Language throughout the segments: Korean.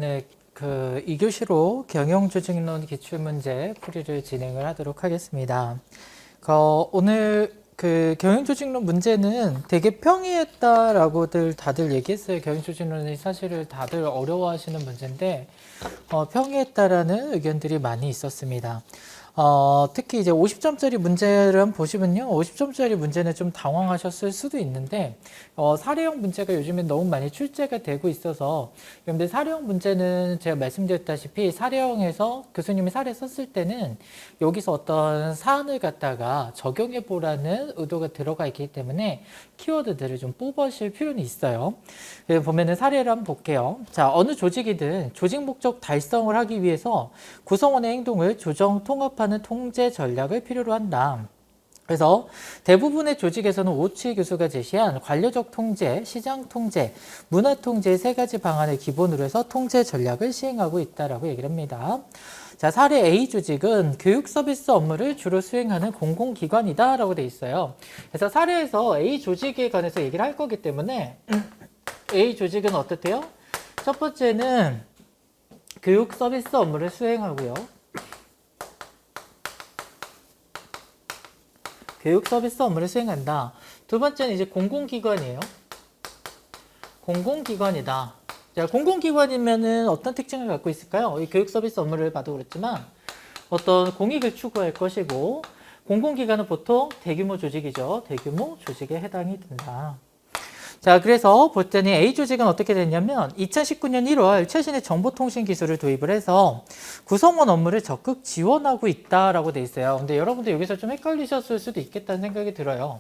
네, 2교시로 경영조직론 기출문제 풀이를 진행을 하도록 하겠습니다. 오늘 경영조직론 문제는 되게 평이했다라고들 다들 얘기했어요. 경영조직론이 사실을 다들 어려워하시는 문제인데, 평이했다라는 의견들이 많이 있었습니다. 특히 이제 50점짜리 문제를 한번 보시면요. 50점짜리 문제는 좀 당황하셨을 수도 있는데, 사례형 문제가 요즘에 너무 많이 출제가 되고 있어서, 근데 사례형 문제는 제가 말씀드렸다시피 사례형에서 교수님이 사례 썼을 때는 여기서 어떤 사안을 갖다가 적용해 보라는 의도가 들어가 있기 때문에 키워드들을 좀 뽑으실 필요는 있어요. 보면은 사례를 한번 볼게요. 자, 어느 조직이든 조직 목적 달성을 하기 위해서 구성원의 행동을 조정, 통합하는 통제 전략을 필요로 한다. 그래서 대부분의 조직에서는 오치 교수가 제시한 관료적 통제, 시장 통제, 문화 통제 세 가지 방안을 기본으로 해서 통제 전략을 시행하고 있다라고 얘기를 합니다. 자, 사례 A 조직은 교육 서비스 업무를 주로 수행하는 공공기관이다라고 돼 있어요. 그래서 사례에서 A 조직에 관해서 얘기를 할 거기 때문에 A 조직은 어떻대요? 첫 번째는 교육 서비스 업무를 수행하고요. 교육 서비스 업무를 수행한다. 두 번째는 이제 공공기관이에요. 공공기관이다. 자, 공공기관이면은 어떤 특징을 갖고 있을까요? 이 교육 서비스 업무를 봐도 그렇지만 어떤 공익을 추구할 것이고, 공공기관은 보통 대규모 조직이죠. 대규모 조직에 해당이 된다. 자, 그래서 봤더니 A 조직은 어떻게 됐냐면 2019년 1월 최신의 정보통신 기술을 도입을 해서 구성원 업무를 적극 지원하고 있다라고 돼 있어요. 근데 여러분들 여기서 좀 헷갈리셨을 수도 있겠다는 생각이 들어요.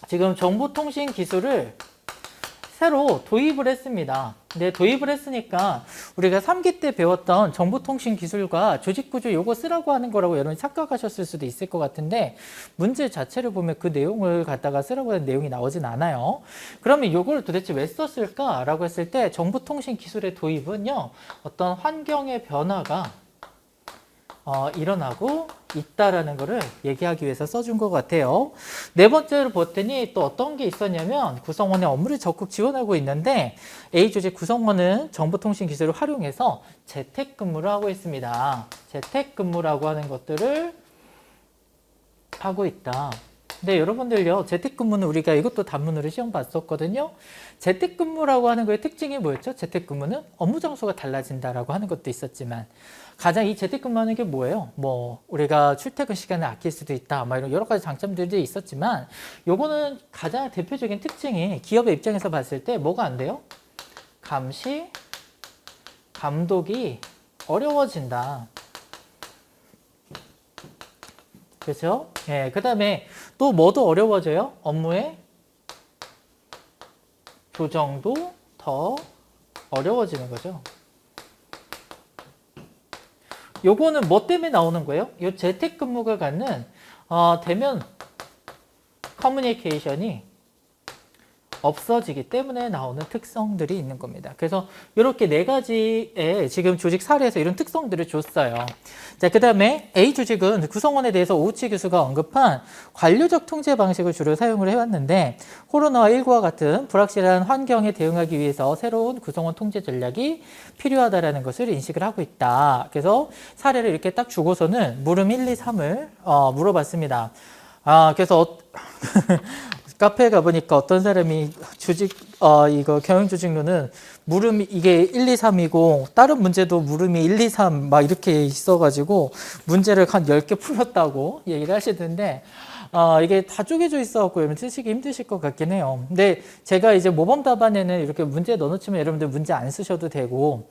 지금 정보통신 기술을 새로 도입을 했습니다. 근데 도입을 했으니까 우리가 3기 때 배웠던 정보통신 기술과 조직구조 요거 쓰라고 하는 거라고 여러분이 착각하셨을 수도 있을 것 같은데, 문제 자체를 보면 그 내용을 갖다가 쓰라고 하는 내용이 나오진 않아요. 그러면 요걸 도대체 왜 썼을까라고 했을 때, 정보통신 기술의 도입은요, 어떤 환경의 변화가 일어나고 있다라는 거를 얘기하기 위해서 써준 것 같아요. 네 번째로 봤더니 또 어떤 게 있었냐면, 구성원의 업무를 적극 지원하고 있는데 A 조직 구성원은 정보통신 기술을 활용해서 재택근무를 하고 있습니다. 재택근무라고 하는 것들을 하고 있다. 근데 여러분들요, 재택근무는 우리가 이것도 단문으로 시험 봤었거든요. 재택근무라고 하는 거의 특징이 뭐였죠? 재택근무는 업무 장소가 달라진다라고 하는 것도 있었지만, 가장 이 재택근무하는 게 뭐예요? 뭐 우리가 출퇴근 시간을 아낄 수도 있다, 이런 여러 가지 장점들이 있었지만, 요거는 가장 대표적인 특징이 기업의 입장에서 봤을 때 뭐가 안 돼요? 감시, 감독이 어려워진다. 그렇죠? 예, 그 다음에 또 뭐도 어려워져요? 업무의 조정도 더 어려워지는 거죠. 요거는 뭐 때문에 나오는 거예요? 요 재택근무가 갖는 대면 커뮤니케이션이 없어지기 때문에 나오는 특성들이 있는 겁니다. 그래서 이렇게 네 가지의 지금 조직 사례에서 이런 특성들을 줬어요. 자, 그 다음에 A 조직은 구성원에 대해서 오우치 교수가 언급한 관료적 통제 방식을 주로 사용을 해왔는데, 코로나19와 같은 불확실한 환경에 대응하기 위해서 새로운 구성원 통제 전략이 필요하다는 것을 인식을 하고 있다. 그래서 사례를 이렇게 딱 주고서는 물음 1, 2, 3을 물어봤습니다. 그래서 카페에 가보니까 어떤 사람이 이거 경영조직론은 물음이 이게 1, 2, 3이고 다른 문제도 물음이 1, 2, 3 막 이렇게 있어가지고 문제를 한 10개 풀었다고 얘기를 하시던데, 이게 다 쪼개져 있어갖고 여러분 쓰시기 힘드실 것 같긴 해요. 근데 제가 이제 모범 답안에는 이렇게 문제 넣어놓지만 여러분들 문제 안 쓰셔도 되고,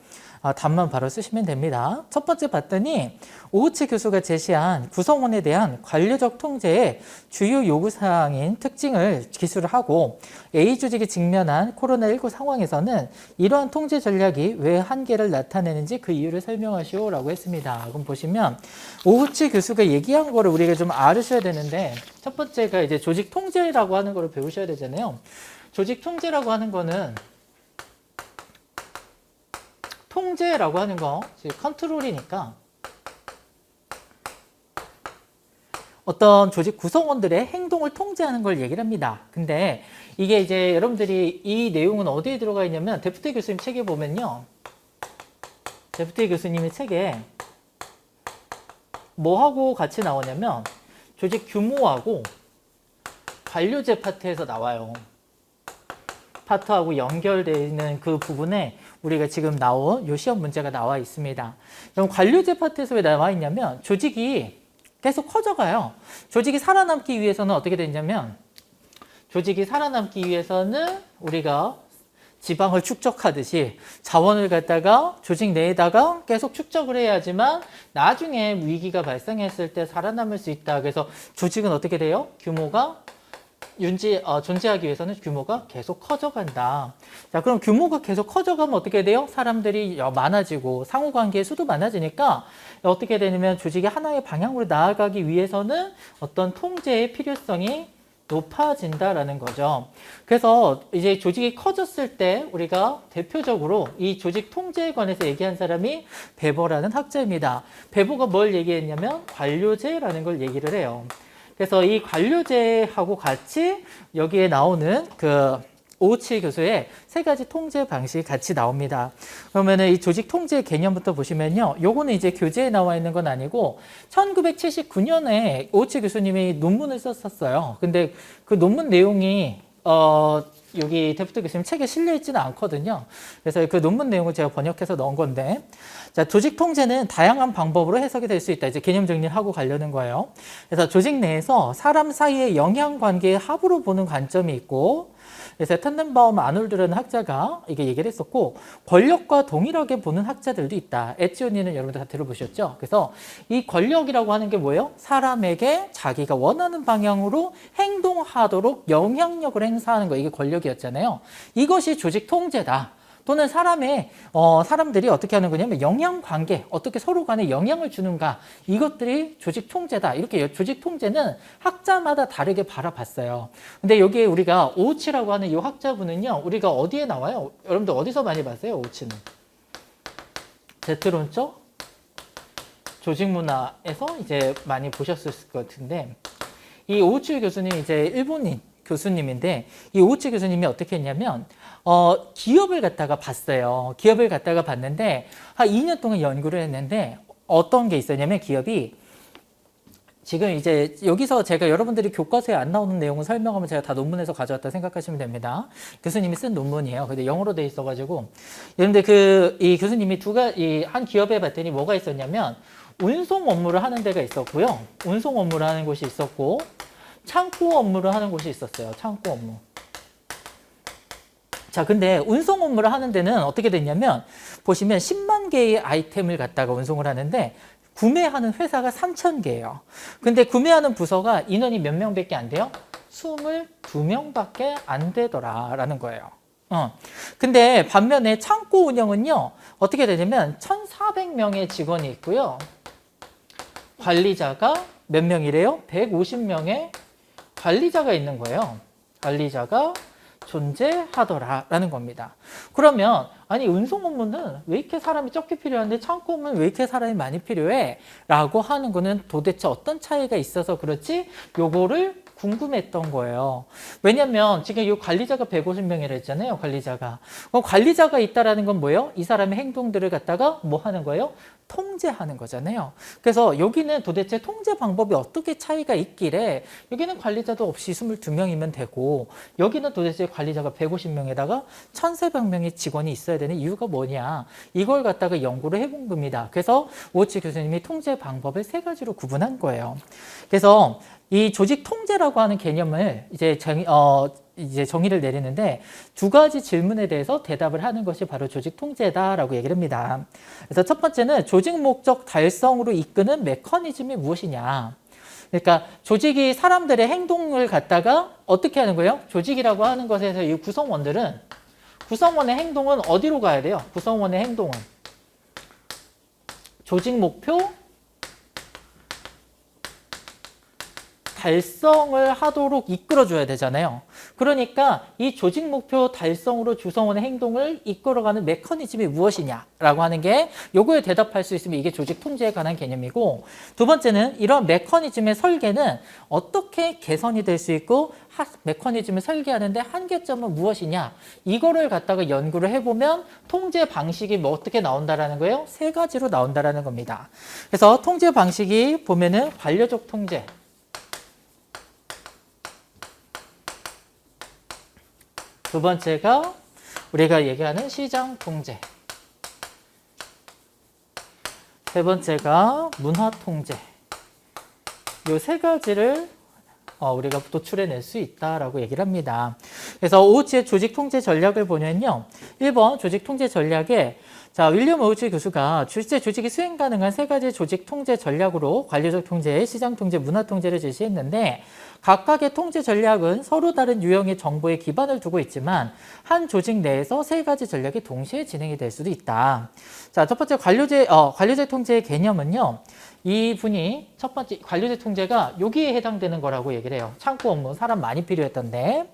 답만 바로 쓰시면 됩니다. 첫 번째 봤더니 오우치 교수가 제시한 구성원에 대한 관료적 통제의 주요 요구사항인 특징을 기술을 하고, A 조직이 직면한 코로나19 상황에서는 이러한 통제 전략이 왜 한계를 나타내는지 그 이유를 설명하시오 라고 했습니다. 그럼 보시면 오우치 교수가 얘기한 거를 우리가 좀 알으셔야 되는데, 첫 번째가 이제 조직 통제라고 하는 거를 배우셔야 되잖아요. 조직 통제라고 하는 거는 통제라고 하는 거, 컨트롤이니까 어떤 조직 구성원들의 행동을 통제하는 걸 얘기를 합니다. 근데 이게 이제 여러분들이 이 내용은 어디에 들어가 있냐면 데프트 교수님 책에 보면요. 데프트 교수님의 책에 뭐하고 같이 나오냐면 조직 규모하고 관료제 파트에서 나와요. 파트하고 연결되어 있는 그 부분에 우리가 지금 나온 요 시험 문제가 나와 있습니다. 그럼 관료제 파트에서 왜 나와 있냐면 조직이 계속 커져가요. 조직이 살아남기 위해서는 어떻게 되냐면 조직이 살아남기 위해서는 우리가 지방을 축적하듯이 자원을 갖다가 조직 내에다가 계속 축적을 해야지만 나중에 위기가 발생했을 때 살아남을 수 있다. 그래서 조직은 어떻게 돼요? 규모가 존재하기 위해서는 규모가 계속 커져간다. 자, 그럼 규모가 계속 커져가면 어떻게 돼요? 사람들이 많아지고 상호관계의 수도 많아지니까 어떻게 되냐면 조직이 하나의 방향으로 나아가기 위해서는 어떤 통제의 필요성이 높아진다라는 거죠. 그래서 이제 조직이 커졌을 때 우리가 대표적으로 이 조직 통제에 관해서 얘기한 사람이 베버라는 학자입니다. 베버가 뭘 얘기했냐면 관료제라는 걸 얘기를 해요. 그래서 이 관료제하고 같이 여기에 나오는 그 오우치 교수의 세 가지 통제 방식이 같이 나옵니다. 그러면은 이 조직 통제 개념부터 보시면요. 요거는 이제 교재에 나와 있는 건 아니고 1979년에 오우치 교수님이 논문을 썼었어요. 근데 그 논문 내용이 여기 데프트 교수님 책에 실려 있지는 않거든요. 그래서 그 논문 내용을 제가 번역해서 넣은 건데, 자, 조직 통제는 다양한 방법으로 해석이 될 수 있다. 이제 개념 정리를 하고 가려는 거예요. 그래서 조직 내에서 사람 사이의 영향 관계의 합으로 보는 관점이 있고, 그래서 텐덴바움 아놀드라는 학자가 이게 얘기를 했었고, 권력과 동일하게 보는 학자들도 있다. 에치오니는 여러분들 다 들어보셨죠? 그래서 이 권력이라고 하는 게 뭐예요? 사람에게 자기가 원하는 방향으로 행동하도록 영향력을 행사하는 거, 이게 권력이었잖아요. 이것이 조직 통제다. 또는 사람들이 어떻게 하는 거냐면 영향 관계, 어떻게 서로 간에 영향을 주는가, 이것들이 조직 통제다. 이렇게 조직 통제는 학자마다 다르게 바라봤어요. 근데 여기에 우리가 오우치라고 하는 이 학자분은요, 우리가 어디에 나와요? 여러분들 어디서 많이 봤어요? 오우치는 제트론적 조직 문화에서 이제 많이 보셨을 것 같은데, 이 오우치 교수님 이제 일본인 교수님인데, 이 오우치 교수님이 어떻게 했냐면 기업을 갖다가 봤어요. 기업을 갖다가 봤는데 한 2년 동안 연구를 했는데 어떤 게 있었냐면, 기업이 지금 이제 여기서 제가 여러분들이 교과서에 안 나오는 내용을 설명하면 제가 다 논문에서 가져왔다 생각하시면 됩니다. 교수님이 쓴 논문이에요. 근데 영어로 돼 있어가지고. 그런데 이 교수님이 한 기업에 봤더니 뭐가 있었냐면 운송 업무를 하는 데가 있었고요. 운송 업무를 하는 곳이 있었고, 창고 업무를 하는 곳이 있었어요. 창고 업무. 자, 근데 운송 업무를 하는 데는 어떻게 됐냐면, 보시면 10만 개의 아이템을 갖다가 운송을 하는데 구매하는 회사가 3,000개예요. 근데 구매하는 부서가 인원이 몇 명밖에 안 돼요? 22명밖에 안 되더라라는 거예요. 근데 반면에 창고 운영은요, 어떻게 되냐면 1,400명의 직원이 있고요. 관리자가 몇 명이래요? 150명의 관리자가 있는 거예요. 관리자가 존재하더라라는 겁니다. 그러면 아니, 운송 업무는 왜 이렇게 사람이 적게 필요한데 창고 업무는 왜 이렇게 사람이 많이 필요해? 라고 하는 거는 도대체 어떤 차이가 있어서 그렇지? 요거를 궁금했던 거예요. 왜냐면 지금 이 관리자가 150명이라 했잖아요. 관리자가. 그럼 관리자가 있다라는 건 뭐예요? 이 사람의 행동들을 갖다가 뭐 하는 거예요? 통제하는 거잖아요. 그래서 여기는 도대체 통제 방법이 어떻게 차이가 있길래 여기는 관리자도 없이 22명이면 되고 여기는 도대체 관리자가 150명에다가 1,400명의 직원이 있어야 되는 이유가 뭐냐, 이걸 갖다가 연구를 해본 겁니다. 그래서 오우치 교수님이 통제 방법을 세 가지로 구분한 거예요. 그래서 이 조직 통제라고 하는 개념을 이제 정의를 내리는데 두 가지 질문에 대해서 대답을 하는 것이 바로 조직 통제다라고 얘기를 합니다. 그래서 첫 번째는 조직 목적 달성으로 이끄는 메커니즘이 무엇이냐. 그러니까 조직이 사람들의 행동을 갖다가 어떻게 하는 거예요? 조직이라고 하는 것에서 이 구성원의 행동은 어디로 가야 돼요? 구성원의 행동은 조직 목표 달성을 하도록 이끌어줘야 되잖아요. 그러니까 이 조직 목표 달성으로 구성원의 행동을 이끌어가는 메커니즘이 무엇이냐라고 하는 게 요거에 대답할 수 있으면 이게 조직 통제에 관한 개념이고, 두 번째는 이런 메커니즘의 설계는 어떻게 개선이 될 수 있고 메커니즘을 설계하는데 한계점은 무엇이냐, 이거를 갖다가 연구를 해보면 통제 방식이 뭐 어떻게 나온다라는 거예요? 세 가지로 나온다라는 겁니다. 그래서 통제 방식이 보면은 관료적 통제, 두 번째가 우리가 얘기하는 시장 통제, 세 번째가 문화 통제. 요 세 가지를 우리가 도출해낼 수 있다라고 얘기를 합니다. 그래서 오우치의 조직 통제 전략을 보면요. 1번 조직 통제 전략에 윌리엄 오우치 교수가 실제 조직이 수행 가능한 세 가지 조직 통제 전략으로 관료적 통제, 시장 통제, 문화 통제를 제시했는데, 각각의 통제 전략은 서로 다른 유형의 정보에 기반을 두고 있지만 한 조직 내에서 세 가지 전략이 동시에 진행이 될 수도 있다. 자, 첫 번째 관료제 통제의 개념은요. 이분이 첫 번째 관료제 통제가 여기에 해당되는 거라고 얘기를 해요. 창고 업무, 사람 많이 필요했던데.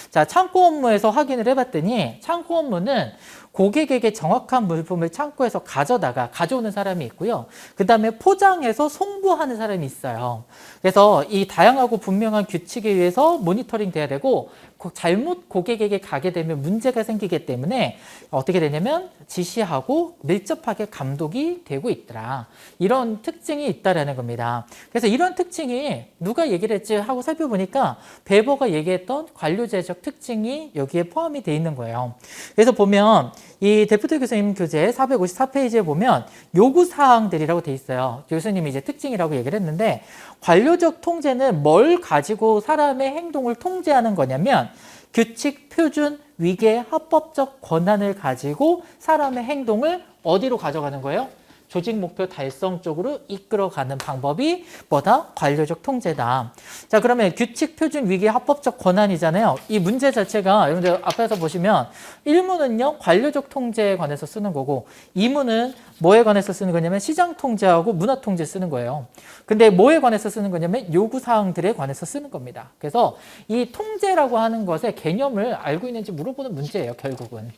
자, 창고 업무에서 확인을 해봤더니 창고 업무는 고객에게 정확한 물품을 창고에서 가져오는 사람이 있고요. 그 다음에 포장해서 송부하는 사람이 있어요. 그래서 이 다양하고 분명한 규칙에 의해서 모니터링 돼야 되고, 잘못 고객에게 가게 되면 문제가 생기기 때문에 어떻게 되냐면 지시하고 밀접하게 감독이 되고 있더라. 이런 특징이 있다라는 겁니다. 그래서 이런 특징이 누가 얘기를 했지 하고 살펴보니까 베버가 얘기했던 관료제적 특징이 여기에 포함이 돼 있는 거예요. 그래서 보면 이 데프트 교수님 교재 454페이지에 보면 요구사항들이라고 돼 있어요. 교수님이 이제 특징이라고 얘기를 했는데, 관료적 통제는 뭘 가지고 사람의 행동을 통제하는 거냐면 규칙, 표준, 위계, 합법적 권한을 가지고 사람의 행동을 어디로 가져가는 거예요? 조직 목표 달성 쪽으로 이끌어가는 방법이 뭐다? 관료적 통제다. 자, 그러면 규칙, 표준, 위계, 합법적 권한이잖아요. 이 문제 자체가 여러분들 앞에서 보시면 1문은요 관료적 통제에 관해서 쓰는 거고, 2문은 뭐에 관해서 쓰는 거냐면 시장 통제하고 문화 통제 쓰는 거예요. 근데 뭐에 관해서 쓰는 거냐면 요구사항들에 관해서 쓰는 겁니다. 그래서 이 통제라고 하는 것의 개념을 알고 있는지 물어보는 문제예요, 결국은.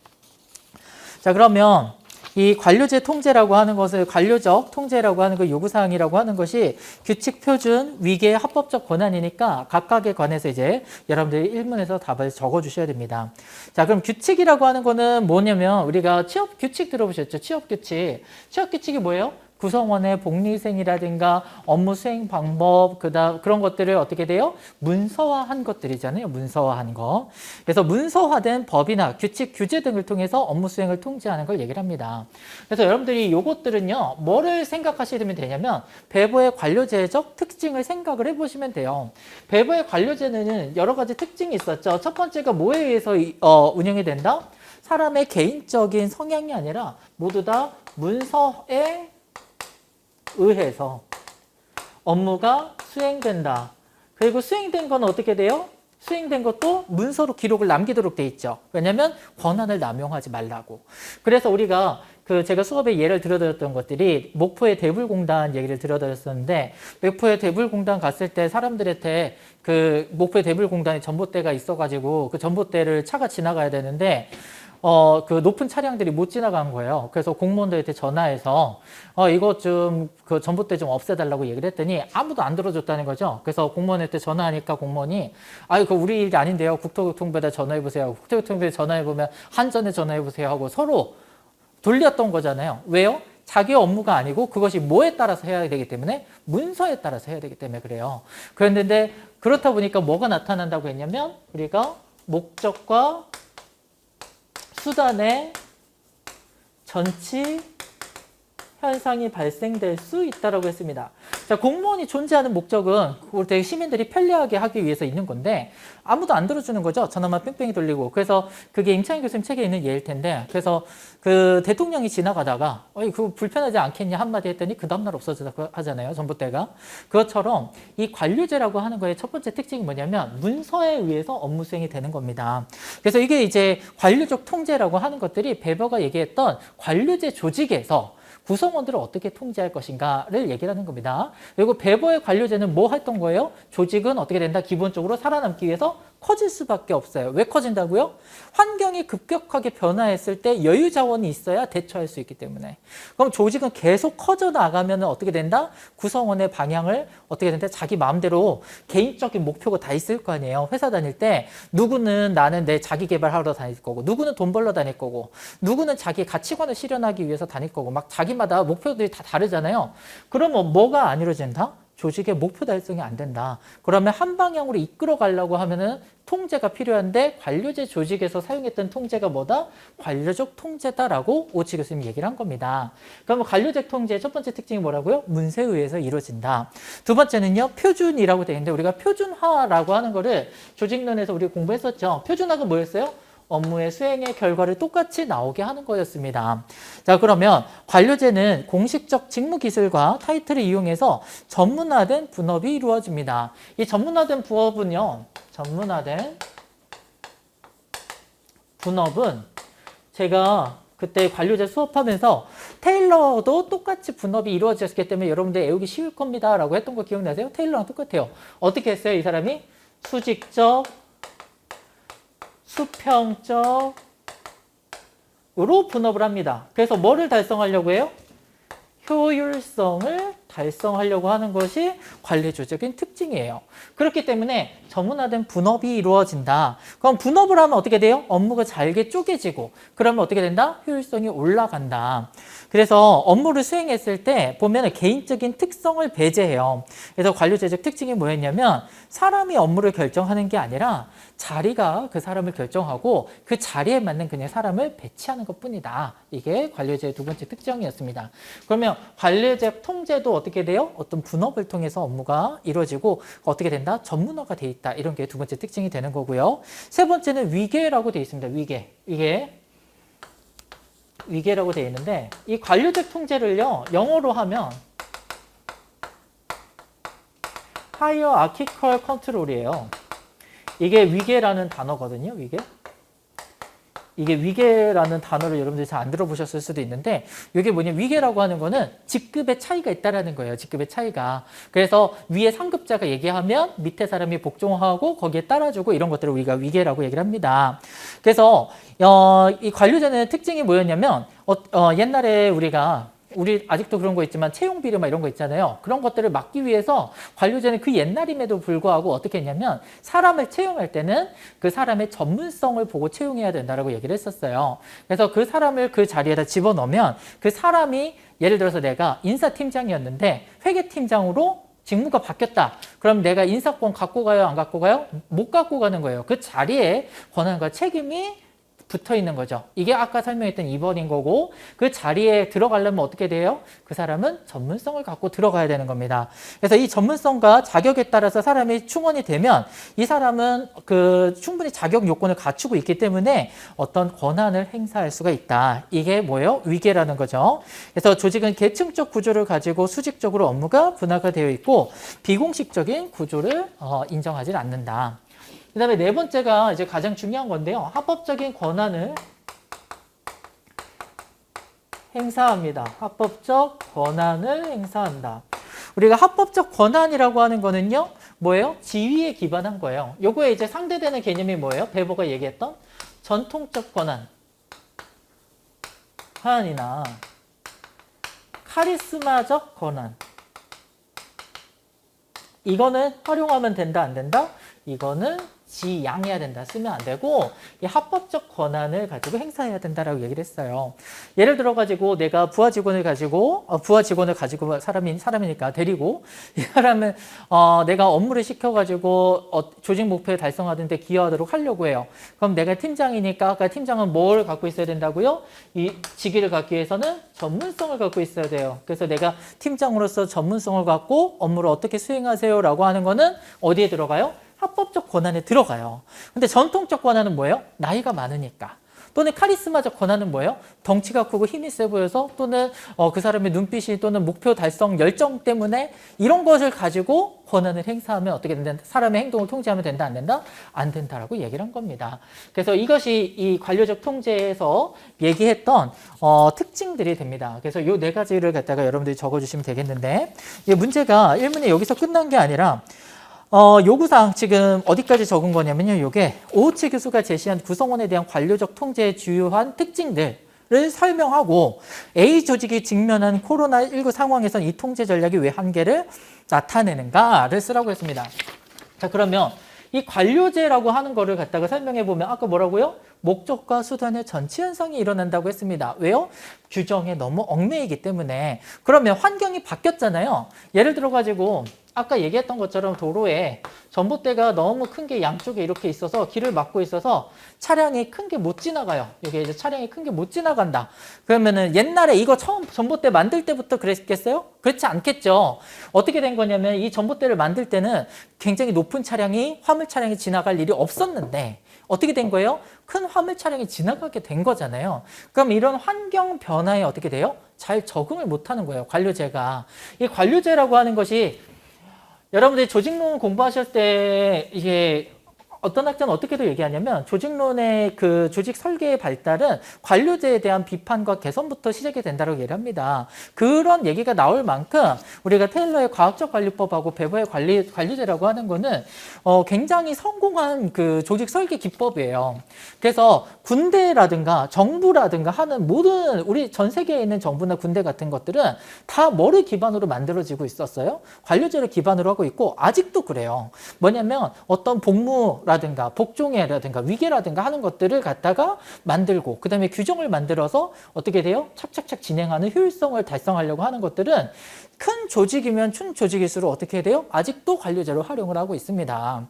자, 그러면 이 관료제 통제라고 하는 것을, 관료적 통제라고 하는 그 요구사항이라고 하는 것이 규칙, 표준, 위계, 합법적 권한이니까 각각에 관해서 이제 여러분들이 1문에서 답을 적어 주셔야 됩니다. 자, 그럼 규칙이라고 하는 거는 뭐냐면 우리가 취업 규칙 들어보셨죠? 취업 규칙. 취업 규칙이 뭐예요? 구성원의 복리생이라든가 업무 수행 방법, 그런 것들을 어떻게 돼요? 문서화한 것들이잖아요. 문서화한 거. 그래서 문서화된 법이나 규칙, 규제 등을 통해서 업무 수행을 통제하는 걸 얘기를 합니다. 그래서 여러분들이 요것들은요, 뭐를 생각하시면 되냐면 베버의 관료제적 특징을 생각을 해보시면 돼요. 베버의 관료제는 여러 가지 특징이 있었죠. 첫 번째가 뭐에 의해서 운영이 된다? 사람의 개인적인 성향이 아니라 모두 다 문서에 의해서 업무가 수행된다. 그리고 수행된 건 어떻게 돼요? 수행된 것도 문서로 기록을 남기도록 돼 있죠. 왜냐하면 권한을 남용하지 말라고. 그래서 우리가 제가 수업에 예를 들어드렸던 것들이 목포의 대불공단 얘기를 들어드렸었는데, 목포의 대불공단 갔을 때 사람들한테 목포의 대불공단에 전봇대가 있어가지고 그 전봇대를 차가 지나가야 되는데 그 높은 차량들이 못 지나간 거예요. 그래서 공무원들한테 전화해서 이거 좀 그 전봇대 좀 없애달라고 얘기를 했더니 아무도 안 들어줬다는 거죠. 그래서 공무원한테 전화하니까 공무원이 그거 우리 일이 아닌데요. 국토교통부에다 전화해보세요. 국토교통부에 전화해보면 한전에 전화해보세요 하고 서로 돌렸던 거잖아요. 왜요? 자기 업무가 아니고 그것이 뭐에 따라서 해야 되기 때문에, 문서에 따라서 해야 되기 때문에 그래요. 그랬는데 그렇다 보니까 뭐가 나타난다고 했냐면 우리가 목적과 수단의 전치 현상이 발생될 수 있다고 했습니다. 자, 공무원이 존재하는 목적은 우리 시민들이 편리하게 하기 위해서 있는 건데 아무도 안 들어주는 거죠. 전화만 뺑뺑이 돌리고. 그래서 그게 임창희 교수님 책에 있는 예일 텐데, 그래서 그 대통령이 지나가다가 그거 불편하지 않겠냐 한마디 했더니 그 다음날 없어졌다고 하잖아요. 전봇대가. 그것처럼 이 관료제라고 하는 거의 첫 번째 특징이 뭐냐면 문서에 의해서 업무 수행이 되는 겁니다. 그래서 이게 이제 관료적 통제라고 하는 것들이 베버가 얘기했던 관료제 조직에서 구성원들을 어떻게 통제할 것인가를 얘기를 하는 겁니다. 그리고 배버의 관료제는 뭐 했던 거예요? 조직은 어떻게 된다? 기본적으로 살아남기 위해서 커질 수밖에 없어요. 왜 커진다고요? 환경이 급격하게 변화했을 때 여유 자원이 있어야 대처할 수 있기 때문에. 그럼 조직은 계속 커져 나가면 어떻게 된다? 구성원의 방향을 어떻게 된다? 자기 마음대로 개인적인 목표가 다 있을 거 아니에요. 회사 다닐 때 누구는 나는 내 자기 개발하러 다닐 거고, 누구는 돈 벌러 다닐 거고, 누구는 자기 가치관을 실현하기 위해서 다닐 거고, 막 자기마다 목표들이 다 다르잖아요. 그러면 뭐가 안 이루어진다? 조직의 목표 달성이 안 된다. 그러면 한 방향으로 이끌어 가려고 하면은 통제가 필요한데 관료제 조직에서 사용했던 통제가 뭐다? 관료적 통제다라고 오치 교수님 얘기를 한 겁니다. 그러면 관료적 통제의 첫 번째 특징이 뭐라고요? 문서에 의해서 이루어진다. 두 번째는요, 표준이라고 되어 있는데 우리가 표준화라고 하는 거를 조직론에서 우리 공부했었죠. 표준화가 뭐였어요? 업무의 수행의 결과를 똑같이 나오게 하는 거였습니다. 자, 그러면 관료제는 공식적 직무 기술과 타이틀을 이용해서 전문화된 분업이 이루어집니다. 이 전문화된 전문화된 분업은 제가 그때 관료제 수업하면서 테일러도 똑같이 분업이 이루어졌기 때문에 여러분들 외우기 쉬울 겁니다 라고 했던 거 기억나세요? 테일러랑 똑같아요. 어떻게 했어요? 이 사람이 수직적, 수평적으로 분업을 합니다. 그래서 뭐를 달성하려고 해요? 효율성을 달성하려고 하는 것이 관리조직의 특징이에요. 그렇기 때문에 전문화된 분업이 이루어진다. 그럼 분업을 하면 어떻게 돼요? 업무가 잘게 쪼개지고 그러면 어떻게 된다? 효율성이 올라간다. 그래서 업무를 수행했을 때 보면 개인적인 특성을 배제해요. 그래서 관리조직 특징이 뭐였냐면 사람이 업무를 결정하는 게 아니라 자리가 그 사람을 결정하고 그 자리에 맞는 그냥 사람을 배치하는 것뿐이다. 이게 관료제의 두 번째 특징이었습니다. 그러면 관료제 통제도 어떻게 돼요? 어떤 분업을 통해서 업무가 이루어지고 어떻게 된다? 전문화가 돼 있다. 이런 게 두 번째 특징이 되는 거고요. 세 번째는 위계라고 되어 있습니다. 위계라고 되어 있는데 이 관료제 통제를요. 영어로 하면 hierarchical control이에요. 이게 위계라는 단어거든요. 이게 위계라는 단어를 여러분들이 잘 안 들어보셨을 수도 있는데 이게 뭐냐면 위계라고 하는 거는 직급의 차이가 있다라는 거예요. 직급의 차이가. 그래서 위에 상급자가 얘기하면 밑에 사람이 복종하고 거기에 따라주고 이런 것들을 우리가 위계라고 얘기를 합니다. 그래서 이 관료제는 특징이 뭐였냐면 옛날에 우리 아직도 그런 거 있지만 채용 비리 막 이런 거 있잖아요. 그런 것들을 막기 위해서 관료제는 그 옛날임에도 불구하고 어떻게 했냐면 사람을 채용할 때는 그 사람의 전문성을 보고 채용해야 된다라고 얘기를 했었어요. 그래서 그 사람을 그 자리에다 집어넣으면 그 사람이 예를 들어서 내가 인사팀장이었는데 회계팀장으로 직무가 바뀌었다. 그럼 내가 인사권 갖고 가요? 안 갖고 가요? 못 갖고 가는 거예요. 그 자리에 권한과 책임이 붙어 있는 거죠. 이게 아까 설명했던 2번인 거고 그 자리에 들어가려면 어떻게 돼요? 그 사람은 전문성을 갖고 들어가야 되는 겁니다. 그래서 이 전문성과 자격에 따라서 사람이 충원이 되면 이 사람은 충분히 자격 요건을 갖추고 있기 때문에 어떤 권한을 행사할 수가 있다. 이게 뭐예요? 위계라는 거죠. 그래서 조직은 계층적 구조를 가지고 수직적으로 업무가 분화가 되어 있고 비공식적인 구조를 인정하지 않는다. 그 다음에 네 번째가 이제 가장 중요한 건데요. 합법적인 권한을 행사합니다. 합법적 권한을 행사한다. 우리가 합법적 권한이라고 하는 거는요. 뭐예요? 지위에 기반한 거예요. 요거에 이제 상대되는 개념이 뭐예요? 베버가 얘기했던 전통적 권한이나 카리스마적 권한. 이거는 활용하면 된다, 안 된다? 이거는 지양해야 된다. 쓰면 안 되고 이 합법적 권한을 가지고 행사해야 된다라고 얘기를 했어요. 예를 들어 가지고 내가 부하 직원을 가지고 사람이니까 데리고 이 사람은 내가 업무를 시켜 가지고 조직 목표에 달성하는데 기여하도록 하려고 해요. 그럼 내가 팀장이니까 아까 팀장은 뭘 갖고 있어야 된다고요? 이 직위를 갖기 위해서는 전문성을 갖고 있어야 돼요. 그래서 내가 팀장으로서 전문성을 갖고 업무를 어떻게 수행하세요라고 하는 거는 어디에 들어가요? 합법적 권한에 들어가요. 근데 전통적 권한은 뭐예요? 나이가 많으니까. 또는 카리스마적 권한은 뭐예요? 덩치가 크고 힘이 세 보여서 또는 그 사람의 눈빛이 또는 목표 달성 열정 때문에 이런 것을 가지고 권한을 행사하면 어떻게 된다? 사람의 행동을 통제하면 된다, 안 된다? 안 된다라고 얘기를 한 겁니다. 그래서 이것이 이 관료적 통제에서 얘기했던 특징들이 됩니다. 그래서 이 네 가지를 갖다가 여러분들이 적어주시면 되겠는데, 이 문제가 1문이 여기서 끝난 게 아니라 요구사항 지금 어디까지 적은 거냐면요. 요게 오우치 교수가 제시한 구성원에 대한 관료적 통제의 주요한 특징들을 설명하고 A 조직이 직면한 코로나19 상황에선 이 통제 전략이 왜 한계를 나타내는가를 쓰라고 했습니다. 자, 그러면 이 관료제라고 하는 거를 갖다가 설명해 보면 아까 뭐라고요? 목적과 수단의 전치 현상이 일어난다고 했습니다. 왜요? 규정에 너무 얽매이기 때문에. 그러면 환경이 바뀌었잖아요. 예를 들어 가지고 아까 얘기했던 것처럼 도로에 전봇대가 너무 큰 게 양쪽에 이렇게 있어서 길을 막고 있어서 차량이 큰 게 못 지나가요. 이게 이제 차량이 큰 게 못 지나간다. 그러면은 옛날에 이거 처음 전봇대 만들 때부터 그랬겠어요? 그렇지 않겠죠. 어떻게 된 거냐면 이 전봇대를 만들 때는 굉장히 높은 차량이 화물 차량이 지나갈 일이 없었는데 어떻게 된 거예요? 큰 화물 차량이 지나가게 된 거잖아요. 그럼 이런 환경 변화에 어떻게 돼요? 잘 적응을 못 하는 거예요. 관료제가. 이 관료제라고 하는 것이 여러분들이 조직론 공부하실 때 이게 어떤 학자는 어떻게도 얘기하냐면 조직론의 그 조직 설계의 발달은 관료제에 대한 비판과 개선부터 시작이 된다고 얘기를 합니다. 그런 얘기가 나올 만큼 우리가 테일러의 과학적 관리법하고 베버의 관료제라고 하는 거는 굉장히 성공한 그 조직 설계 기법이에요. 그래서 군대라든가 정부라든가 하는 모든 우리 전 세계에 있는 정부나 군대 같은 것들은 다 뭐를 기반으로 만들어지고 있었어요? 관료제를 기반으로 하고 있고 아직도 그래요. 뭐냐면 어떤 복무라든가 복종회라든가 위계라든가 하는 것들을 갖다가 만들고 그 다음에 규정을 만들어서 어떻게 돼요? 착착착 진행하는 효율성을 달성하려고 하는 것들은 큰 조직이면 큰 조직일수록 어떻게 돼요? 아직도 관료제로 활용을 하고 있습니다.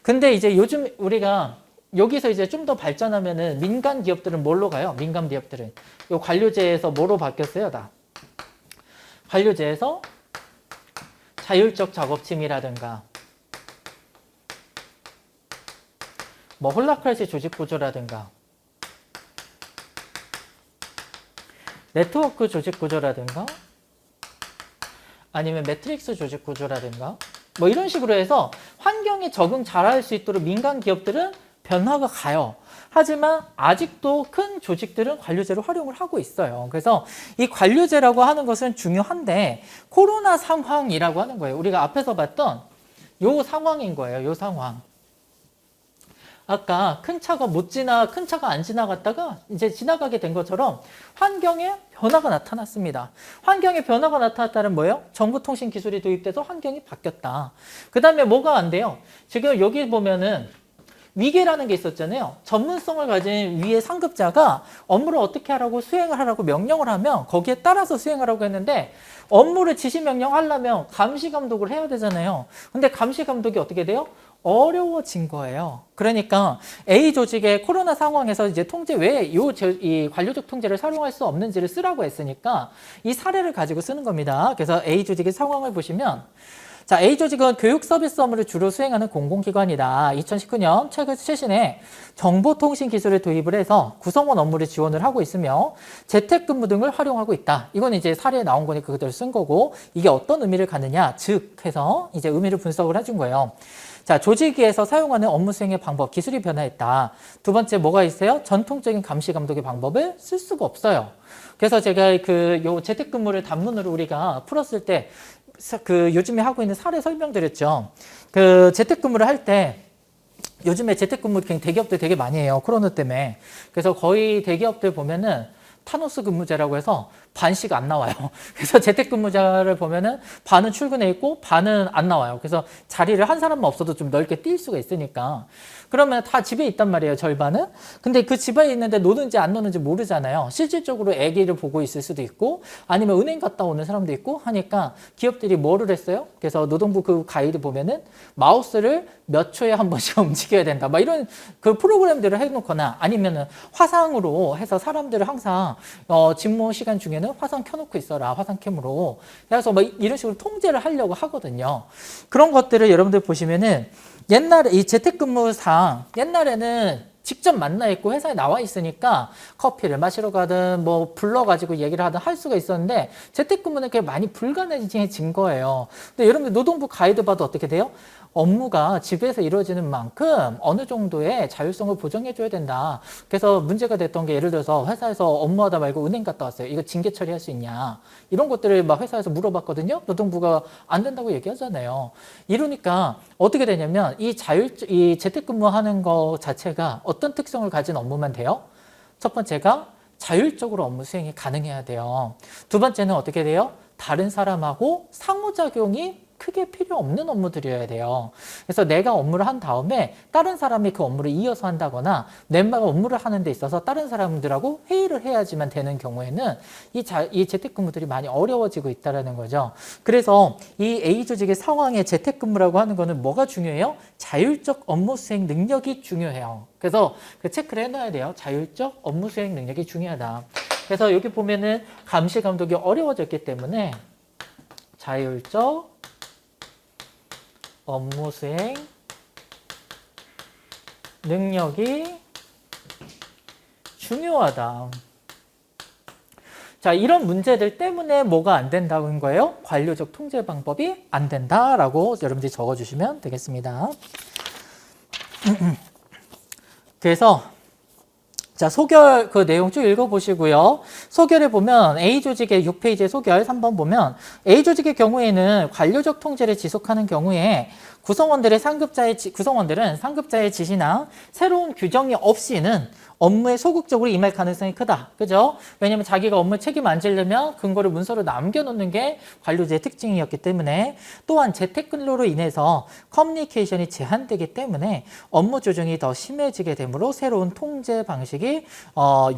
근데 이제 요즘 우리가 여기서 이제 좀 더 발전하면은 민간 기업들은 뭘로 가요? 민간 기업들은 요 관료제에서 뭐로 바뀌었어요? 다 관료제에서 자율적 작업팀이라든가 뭐 홀라크라시 조직 구조라든가 네트워크 조직 구조라든가 아니면 매트릭스 조직 구조라든가 뭐 이런 식으로 해서 환경에 적응 잘할 수 있도록 민간 기업들은 변화가 가요. 하지만 아직도 큰 조직들은 관료제를 활용을 하고 있어요. 그래서 이 관료제라고 하는 것은 중요한데 코로나 상황이라고 하는 거예요. 우리가 앞에서 봤던 요 상황인 거예요. 요 상황. 아까 큰 차가 안 지나갔다가 이제 지나가게 된 것처럼 환경에 변화가 나타났습니다. 환경에 변화가 나타났다는 뭐예요? 정보통신 기술이 도입돼서 환경이 바뀌었다. 그 다음에 뭐가 안 돼요? 지금 여기 보면은 위계라는 게 있었잖아요. 전문성을 가진 위의 상급자가 업무를 어떻게 하라고 수행을 하라고 명령을 하면 거기에 따라서 수행하라고 했는데 업무를 지시 명령하려면 감시 감독을 해야 되잖아요. 근데 감시 감독이 어떻게 돼요? 어려워진 거예요. 그러니까 A 조직의 코로나 상황에서 이제 통제 왜 이 관료적 통제를 사용할 수 없는지를 쓰라고 했으니까 이 사례를 가지고 쓰는 겁니다. 그래서 A 조직의 상황을 보시면 자, A 조직은 교육 서비스 업무를 주로 수행하는 공공기관이다. 2019년 최신에 정보통신 기술을 도입을 해서 구성원 업무를 지원을 하고 있으며 재택근무 등을 활용하고 있다. 이건 이제 사례에 나온 거니까 그대로 쓴 거고 이게 어떤 의미를 갖느냐 즉 해서 이제 의미를 분석을 해준 거예요. 자, 조직에서 사용하는 업무 수행의 방법, 기술이 변화했다. 두 번째 뭐가 있어요? 전통적인 감시 감독의 방법을 쓸 수가 없어요. 그래서 제가 요 재택근무를 단문으로 우리가 풀었을 때 요즘에 하고 있는 사례 설명드렸죠. 재택근무를 할 때 요즘에 재택근무 대기업들 되게 많이 해요. 코로나 때문에. 그래서 거의 대기업들 보면은 타노스 근무제라고 해서 반씩 안 나와요. 그래서 재택근무자를 보면은 반은 출근해 있고 반은 안 나와요. 그래서 자리를 한 사람만 없어도 좀 넓게 뛸 수가 있으니까. 그러면 다 집에 있단 말이에요, 절반은. 근데 그 집에 있는데 노는지 안 노는지 모르잖아요. 실질적으로 아기를 보고 있을 수도 있고 아니면 은행 갔다 오는 사람도 있고 하니까 기업들이 뭐를 했어요? 그래서 노동부 그 가이드 보면은 마우스를 몇 초에 한 번씩 움직여야 된다. 막 이런 그 프로그램들을 해놓거나 아니면은 화상으로 해서 사람들을 항상 직무 시간 중에는 화상 켜놓고 있어라. 화상캠으로. 그래서 뭐 이런 식으로 통제를 하려고 하거든요. 그런 것들을 여러분들 보시면은 옛날에 이 재택근무상 옛날에는 직접 만나 있고 회사에 나와 있으니까 커피를 마시러 가든 뭐 불러가지고 얘기를 하든 할 수가 있었는데 재택근무는 그게 많이 불가능해진 거예요. 근데 여러분들 노동부 가이드 봐도 어떻게 돼요? 업무가 집에서 이루어지는 만큼 어느 정도의 자율성을 보장해줘야 된다. 그래서 문제가 됐던 게 예를 들어서 회사에서 업무하다 말고 은행 갔다 왔어요. 이거 징계 처리할 수 있냐. 이런 것들을 막 회사에서 물어봤거든요. 노동부가 안 된다고 얘기하잖아요. 이러니까 어떻게 되냐면 이 재택근무하는 거 자체가 어떤 특성을 가진 업무만 돼요? 첫 번째가 자율적으로 업무 수행이 가능해야 돼요. 두 번째는 어떻게 돼요? 다른 사람하고 상호작용이 크게 필요 없는 업무들이어야 돼요. 그래서 내가 업무를 한 다음에 다른 사람이 그 업무를 이어서 한다거나 내가 업무를 하는 데 있어서 다른 사람들하고 회의를 해야지만 되는 경우에는 이 재택근무들이 많이 어려워지고 있다는 거죠. 그래서 이 A 조직의 상황의 재택근무라고 하는 거는 뭐가 중요해요? 자율적 업무 수행 능력이 중요해요. 그래서 그 체크를 해놔야 돼요. 자율적 업무 수행 능력이 중요하다. 그래서 여기 보면은 감시 감독이 어려워졌기 때문에 자율적 업무 수행 능력이 중요하다. 자, 이런 문제들 때문에 뭐가 안 된다는 거예요? 관료적 통제 방법이 안 된다라고 여러분들이 적어주시면 되겠습니다. 그래서 자, 소결 그 내용 쭉 읽어보시고요. 소결에 보면 A 조직의 6페이지의 소결 3번 보면 A 조직의 경우에는 관료적 통제를 지속하는 경우에 구성원들은 상급자의 지시나 새로운 규정이 없이는 업무에 소극적으로 임할 가능성이 크다. 그죠? 왜냐면 자기가 업무 책임 안 지려면 근거를 문서로 남겨놓는 게 관료제의 특징이었기 때문에 또한 재택근로로 인해서 커뮤니케이션이 제한되기 때문에 업무 조정이 더 심해지게 되므로 새로운 통제 방식이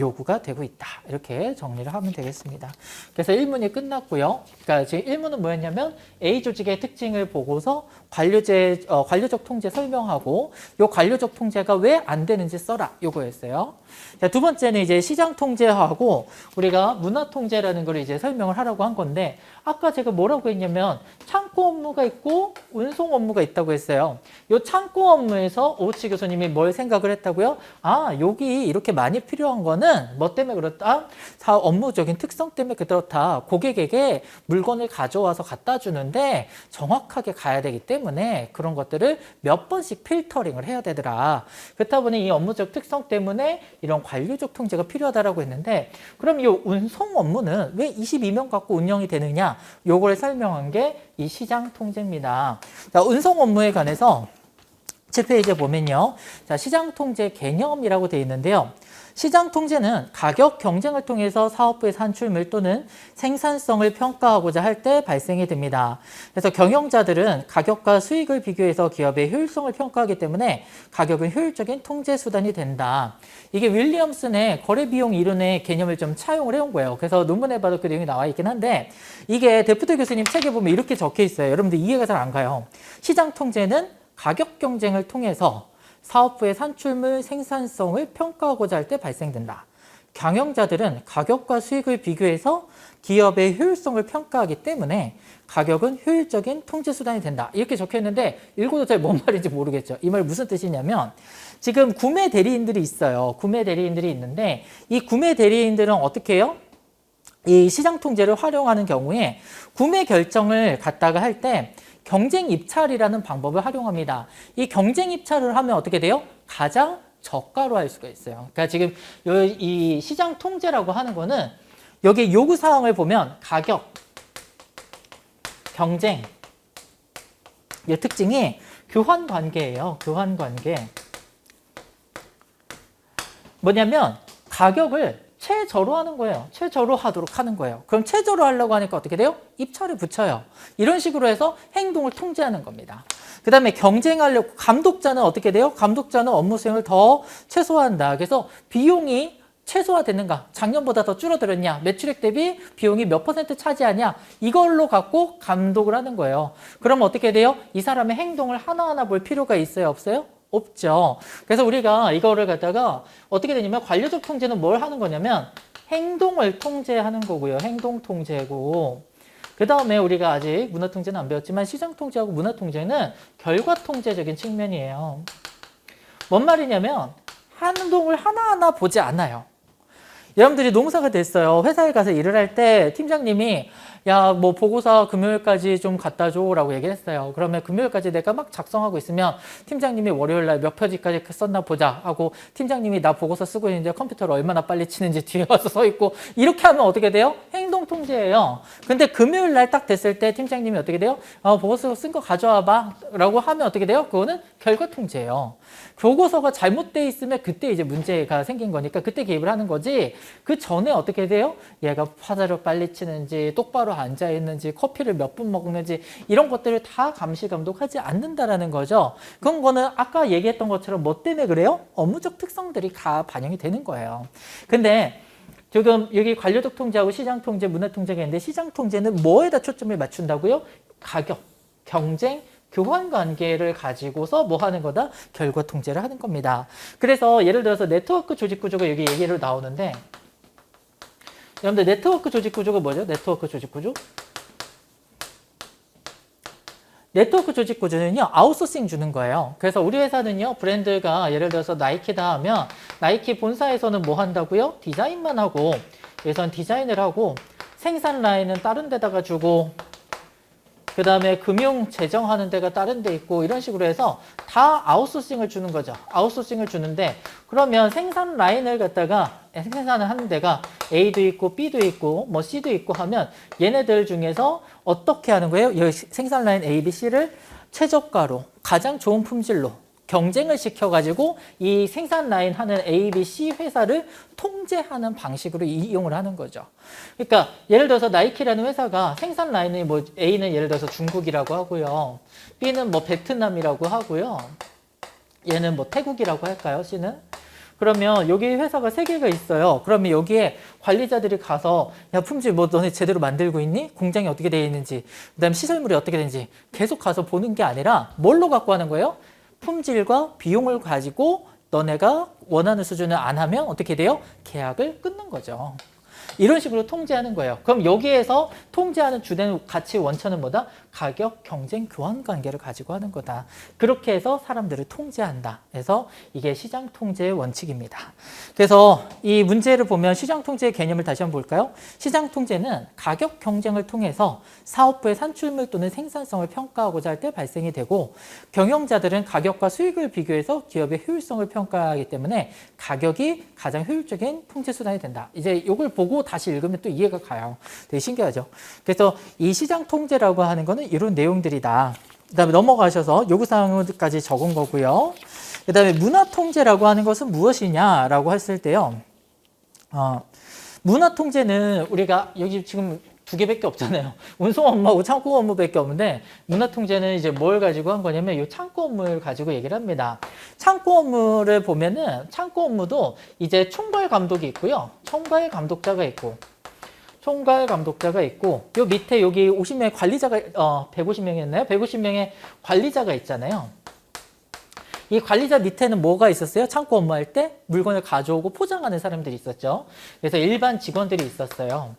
요구가 되고 있다. 이렇게 정리를 하면 되겠습니다. 그래서 1문이 끝났고요. 그러니까 지금 1문은 뭐였냐면 A 조직의 특징을 보고서 관료적 통제 설명하고 요 관료적 통제가 왜 안 되는지 써라. 요거였어요. 자, 두 번째는 이제 시장 통제하고 우리가 문화 통제라는 걸 이제 설명을 하라고 한 건데 아까 제가 뭐라고 했냐면 창고 업무가 있고 운송 업무가 있다고 했어요. 요 창고 업무에서 오우치 교수님이 뭘 생각을 했다고요? 아, 여기 이렇게 많이 필요한 거는 뭐 때문에 그렇다? 업무적인 특성 때문에 그렇다. 고객에게 물건을 가져와서 갖다 주는데 정확하게 가야 되기 때문에 그런 것들을 몇 번씩 필터링을 해야 되더라. 그렇다 보니 이 업무적 특성 때문에 이런 관료적 통제가 필요하다라고 했는데 그럼 이 운송 업무는 왜 22명 갖고 운영이 되느냐? 요걸 설명한 게 이 시장 통제입니다. 자, 운송 업무에 관해서 7페이지에 보면요. 자, 시장 통제 개념이라고 되어 있는데요. 시장 통제는 가격 경쟁을 통해서 사업부의 산출물 또는 생산성을 평가하고자 할 때 발생이 됩니다. 그래서 경영자들은 가격과 수익을 비교해서 기업의 효율성을 평가하기 때문에 가격은 효율적인 통제 수단이 된다. 이게 윌리엄슨의 거래비용 이론의 개념을 좀 차용을 해온 거예요. 그래서 논문에 봐도 그 내용이 나와 있긴 한데 이게 데프트 교수님 책에 보면 이렇게 적혀 있어요. 여러분들 이해가 잘 안 가요. 시장 통제는 가격 경쟁을 통해서 사업부의 산출물 생산성을 평가하고자 할 때 발생된다. 경영자들은 가격과 수익을 비교해서 기업의 효율성을 평가하기 때문에 가격은 효율적인 통제 수단이 된다. 이렇게 적혀 있는데 읽어도 잘 뭔 말인지 모르겠죠. 이 말 무슨 뜻이냐면 지금 구매 대리인들이 있어요. 구매 대리인들이 있는데 이 구매 대리인들은 어떻게 해요? 이 시장 통제를 활용하는 경우에 구매 결정을 갖다가 할 때 경쟁 입찰이라는 방법을 활용합니다. 이 경쟁 입찰을 하면 어떻게 돼요? 가장 저가로 할 수가 있어요. 그러니까 지금 이 시장 통제라고 하는 거는 여기 요구 사항을 보면 가격, 경쟁, 이 특징이 교환 관계예요. 교환 관계. 뭐냐면 가격을 최저로 하는 거예요. 최저로 하도록 하는 거예요. 그럼 최저로 하려고 하니까 어떻게 돼요? 입찰을 붙여요. 이런 식으로 해서 행동을 통제하는 겁니다. 그 다음에 경쟁하려고 감독자는 어떻게 돼요? 감독자는 업무 수행을 더 최소화한다. 그래서 비용이 최소화되는가? 작년보다 더 줄어들었냐? 매출액 대비 비용이 몇 % 차지하냐? 이걸로 갖고 감독을 하는 거예요. 그럼 어떻게 돼요? 이 사람의 행동을 하나하나 볼 필요가 있어요? 없어요? 없죠. 그래서 우리가 이거를 갖다가 어떻게 되냐면 관료적 통제는 뭘 하는 거냐면 행동을 통제하는 거고요. 행동 통제고 그 다음에 우리가 아직 문화 통제는 안 배웠지만 시장 통제하고 문화 통제는 결과 통제적인 측면이에요. 뭔 말이냐면 행동을 하나하나 보지 않아요. 여러분들이 농사가 됐어요. 회사에 가서 일을 할 때 팀장님이 야, 뭐 보고서 금요일까지 좀 갖다 줘 라고 얘기를 했어요. 그러면 금요일까지 내가 막 작성하고 있으면 팀장님이 월요일날 몇 페이지까지 썼나 보자 하고 팀장님이 나 보고서 쓰고 있는데 컴퓨터를 얼마나 빨리 치는지 뒤에 와서 서 있고 이렇게 하면 어떻게 돼요? 행동 통제예요. 근데 금요일날 딱 됐을 때 팀장님이 어떻게 돼요? 보고서 쓴 거 가져와 봐 라고 하면 어떻게 돼요? 그거는 결과 통제예요. 보고서가 잘못돼 있으면 그때 이제 문제가 생긴 거니까 그때 개입을 하는 거지. 그 전에 어떻게 돼요? 얘가 화살을 빨리 치는지 똑바로 앉아 있는지 커피를 몇 분 먹는지 이런 것들을 다 감시 감독하지 않는다라는 거죠. 그런 거는 아까 얘기했던 것처럼 뭐 때문에 그래요? 업무적 특성들이 다 반영이 되는 거예요. 근데 지금 여기 관료적 통제하고 시장 통제, 문화 통제가 있는데 시장 통제는 뭐에다 초점을 맞춘다고요? 가격, 경쟁, 교환 관계를 가지고서 뭐 하는 거다? 결과 통제를 하는 겁니다. 그래서 예를 들어서 네트워크 조직 구조가 여기 얘기로 나오는데 여러분들 네트워크 조직 구조가 뭐죠? 네트워크 조직 구조? 네트워크 조직 구조는요, 아웃소싱 주는 거예요. 그래서 우리 회사는요, 브랜드가 예를 들어서 나이키다 하면 나이키 본사에서는 뭐 한다고요? 디자인만 하고, 여기서는 디자인을 하고, 생산 라인은 다른 데다가 주고, 그 다음에 금융 재정하는 데가 다른 데 있고 이런 식으로 해서 다 아웃소싱을 주는 거죠. 아웃소싱을 주는데 그러면 생산 라인을 갖다가 생산을 하는 데가 A도 있고 B도 있고 뭐 C도 있고 하면 얘네들 중에서 어떻게 하는 거예요? 여기 생산 라인 A, B, C를 최저가로 가장 좋은 품질로 경쟁을 시켜가지고 이 생산 라인 하는 A, B, C 회사를 통제하는 방식으로 이용을 하는 거죠. 그러니까 예를 들어서 나이키라는 회사가 생산 라인이 뭐 A는 예를 들어서 중국이라고 하고요. B는 뭐 베트남이라고 하고요. 얘는 뭐 태국이라고 할까요? C는? 그러면 여기 회사가 3개가 있어요. 그러면 여기에 관리자들이 가서 야 품질 뭐 너네 제대로 만들고 있니? 공장이 어떻게 되어 있는지 그 다음에 시설물이 어떻게 되는지 계속 가서 보는 게 아니라 뭘로 갖고 하는 거예요? 품질과 비용을 가지고 너네가 원하는 수준을 안 하면 어떻게 돼요? 계약을 끊는 거죠. 이런 식으로 통제하는 거예요. 그럼 여기에서 통제하는 주된 가치 원천은 뭐다? 가격, 경쟁, 교환 관계를 가지고 하는 거다. 그렇게 해서 사람들을 통제한다. 그래서 이게 시장 통제의 원칙입니다. 그래서 이 문제를 보면 시장 통제의 개념을 다시 한번 볼까요? 시장 통제는 가격 경쟁을 통해서 사업부의 산출물 또는 생산성을 평가하고자 할 때 발생이 되고 경영자들은 가격과 수익을 비교해서 기업의 효율성을 평가하기 때문에 가격이 가장 효율적인 통제 수단이 된다. 이제 이걸 보고 다시 읽으면 또 이해가 가요. 되게 신기하죠. 그래서 이 시장 통제라고 하는 거는 이런 내용들이다. 그 다음에 넘어가셔서 요구사항까지 적은 거고요. 그 다음에 문화 통제라고 하는 것은 무엇이냐라고 했을 때요. 문화 통제는 우리가 여기 지금 2개밖에 없잖아요. 운송 업무하고 창고 업무밖에 없는데 문화 통제는 이제 뭘 가지고 한 거냐면 이 창고 업무를 가지고 얘기를 합니다. 창고 업무를 보면은 창고 업무도 이제 총괄 감독이 있고요. 총괄 감독자가 있고 총괄 감독자가 있고 요 밑에 여기 50명의 관리자가 150명이었나요? 150명의 관리자가 있잖아요. 이 관리자 밑에는 뭐가 있었어요? 창고 업무할 때 물건을 가져오고 포장하는 사람들이 있었죠. 그래서 일반 직원들이 있었어요.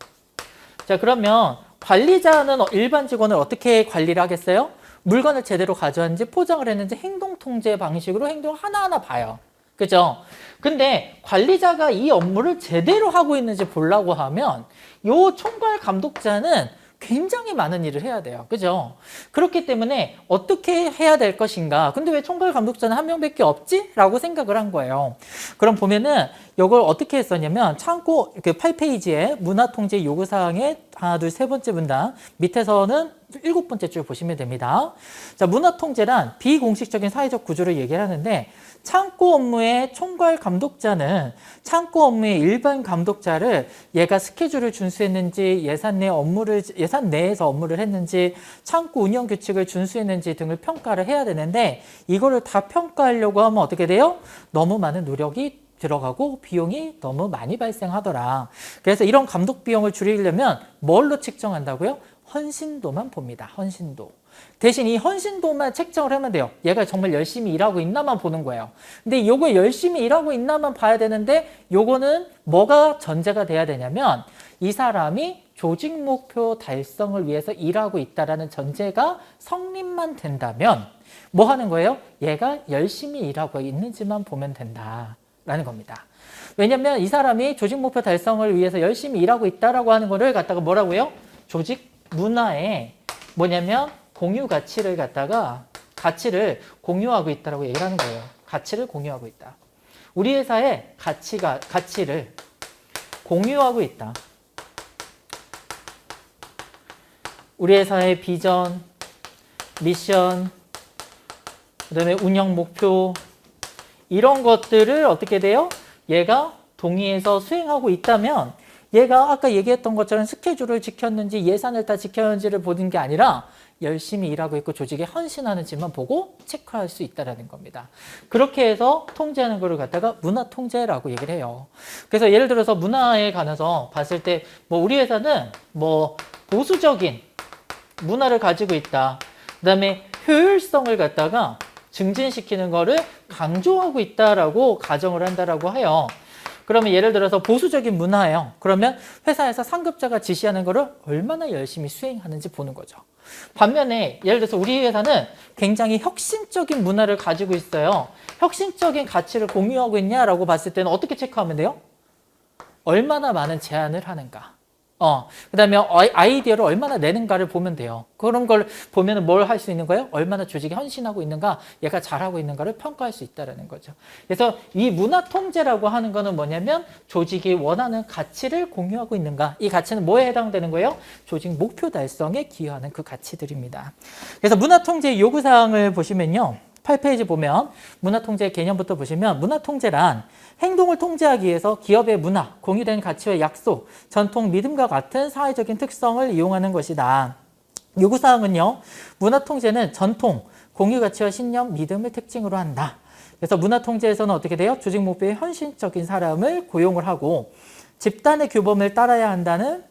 자, 그러면 관리자는 일반 직원을 어떻게 관리를 하겠어요? 물건을 제대로 가져왔는지 포장을 했는지 행동 통제 방식으로 행동을 하나하나 봐요. 그죠? 근데 관리자가 이 업무를 제대로 하고 있는지 보려고 하면 요 총괄 감독자는 굉장히 많은 일을 해야 돼요. 그죠? 그렇기 때문에 어떻게 해야 될 것인가? 근데 왜 총괄 감독자는 1명밖에 없지? 라고 생각을 한 거예요. 그럼 보면은 이걸 어떻게 했었냐면 창고 그 8페이지에 문화통제 요구사항의 하나, 둘, 세 번째 문단 밑에서는 7번째 줄 보시면 됩니다. 자, 문화통제란 비공식적인 사회적 구조를 얘기를 하는데 창고 업무의 총괄 감독자는 창고 업무의 일반 감독자를 얘가 스케줄을 준수했는지 예산 내에서 업무를 했는지 창고 운영 규칙을 준수했는지 등을 평가를 해야 되는데 이거를 다 평가하려고 하면 어떻게 돼요? 너무 많은 노력이 들어가고 비용이 너무 많이 발생하더라. 그래서 이런 감독 비용을 줄이려면 뭘로 측정한다고요? 헌신도만 봅니다. 헌신도. 대신 이 헌신도만 책정을 하면 돼요. 얘가 정말 열심히 일하고 있나만 보는 거예요. 근데 요거 열심히 일하고 있나만 봐야 되는데 요거는 뭐가 전제가 돼야 되냐면 이 사람이 조직 목표 달성을 위해서 일하고 있다라는 전제가 성립만 된다면 뭐 하는 거예요? 얘가 열심히 일하고 있는지만 보면 된다. 라는 겁니다. 왜냐면 이 사람이 조직 목표 달성을 위해서 열심히 일하고 있다라고 하는 거를 갖다가 뭐라고요? 조직 문화에 뭐냐면 공유 가치를 갖다가 가치를 공유하고 있다라고 얘기를 하는 거예요. 가치를 공유하고 있다. 우리 회사의 가치를 공유하고 있다. 우리 회사의 비전, 미션, 그다음에 운영 목표 이런 것들을 어떻게 돼요? 얘가 동의해서 수행하고 있다면 얘가 아까 얘기했던 것처럼 스케줄을 지켰는지 예산을 다 지켰는지를 보는 게 아니라 열심히 일하고 있고 조직에 헌신하는지만 보고 체크할 수 있다는 겁니다. 그렇게 해서 통제하는 거를 갖다가 문화 통제라고 얘기를 해요. 그래서 예를 들어서 문화에 관해서 봤을 때 뭐 우리 회사는 뭐 보수적인 문화를 가지고 있다. 그다음에 효율성을 갖다가 증진시키는 거를 강조하고 있다라고 가정을 한다라고 해요. 그러면 예를 들어서 보수적인 문화예요. 그러면 회사에서 상급자가 지시하는 거를 얼마나 열심히 수행하는지 보는 거죠. 반면에 예를 들어서 우리 회사는 굉장히 혁신적인 문화를 가지고 있어요. 혁신적인 가치를 공유하고 있냐라고 봤을 때는 어떻게 체크하면 돼요? 얼마나 많은 제안을 하는가. 그 다음에 아이디어를 얼마나 내는가를 보면 돼요. 그런 걸 보면 뭘 할 수 있는 거예요? 얼마나 조직에 헌신하고 있는가, 얘가 잘하고 있는가를 평가할 수 있다는 거죠. 그래서 이 문화 통제라고 하는 거는 뭐냐면 조직이 원하는 가치를 공유하고 있는가, 이 가치는 뭐에 해당되는 거예요? 조직 목표 달성에 기여하는 그 가치들입니다. 그래서 문화 통제 요구사항을 보시면요. 8페이지 보면 문화 통제 개념부터 보시면 문화 통제란 행동을 통제하기 위해서 기업의 문화, 공유된 가치와 약속, 전통, 믿음과 같은 사회적인 특성을 이용하는 것이다. 요구사항은요. 문화 통제는 전통, 공유 가치와 신념, 믿음을 특징으로 한다. 그래서 문화 통제에서는 어떻게 돼요? 조직 목표에 헌신적인 사람을 고용을 하고 집단의 규범을 따라야 한다는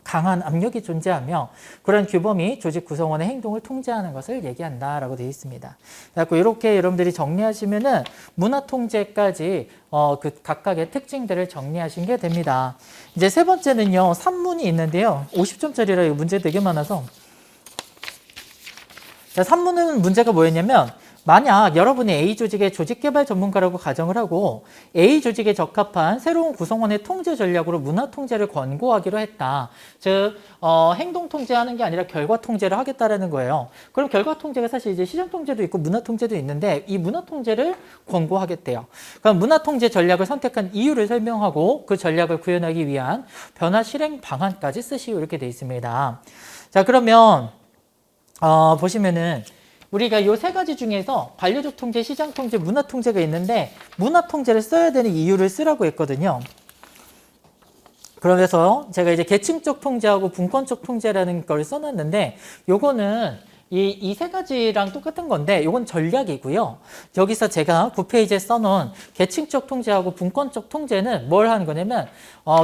강한 압력이 존재하며 그런 규범이 조직 구성원의 행동을 통제하는 것을 얘기한다라고 되어 있습니다. 그래서 이렇게 여러분들이 정리하시면은 문화 통제까지 그 각각의 특징들을 정리하신 게 됩니다. 이제 세 번째는요, 산문이 있는데요. 50점짜리라 문제 되게 많아서. 자, 산문은 문제가 뭐였냐면 만약 여러분이 A 조직의 조직개발 전문가라고 가정을 하고 A 조직에 적합한 새로운 구성원의 통제 전략으로 문화 통제를 권고하기로 했다. 즉 행동 통제하는 게 아니라 결과 통제를 하겠다라는 거예요. 그럼 결과 통제가 사실 이제 시장 통제도 있고 문화 통제도 있는데 이 문화 통제를 권고하겠대요. 그럼 문화 통제 전략을 선택한 이유를 설명하고 그 전략을 구현하기 위한 변화 실행 방안까지 쓰시오 이렇게 돼 있습니다. 자, 그러면 보시면은 우리가 이 세 가지 중에서 관료적 통제, 시장 통제, 문화 통제가 있는데 문화 통제를 써야 되는 이유를 쓰라고 했거든요. 그래서 제가 이제 계층적 통제하고 분권적 통제라는 걸 써놨는데 요거는 이 세 가지랑 똑같은 건데 요건 전략이고요. 여기서 제가 9페이지에 써놓은 계층적 통제하고 분권적 통제는 뭘 하는 거냐면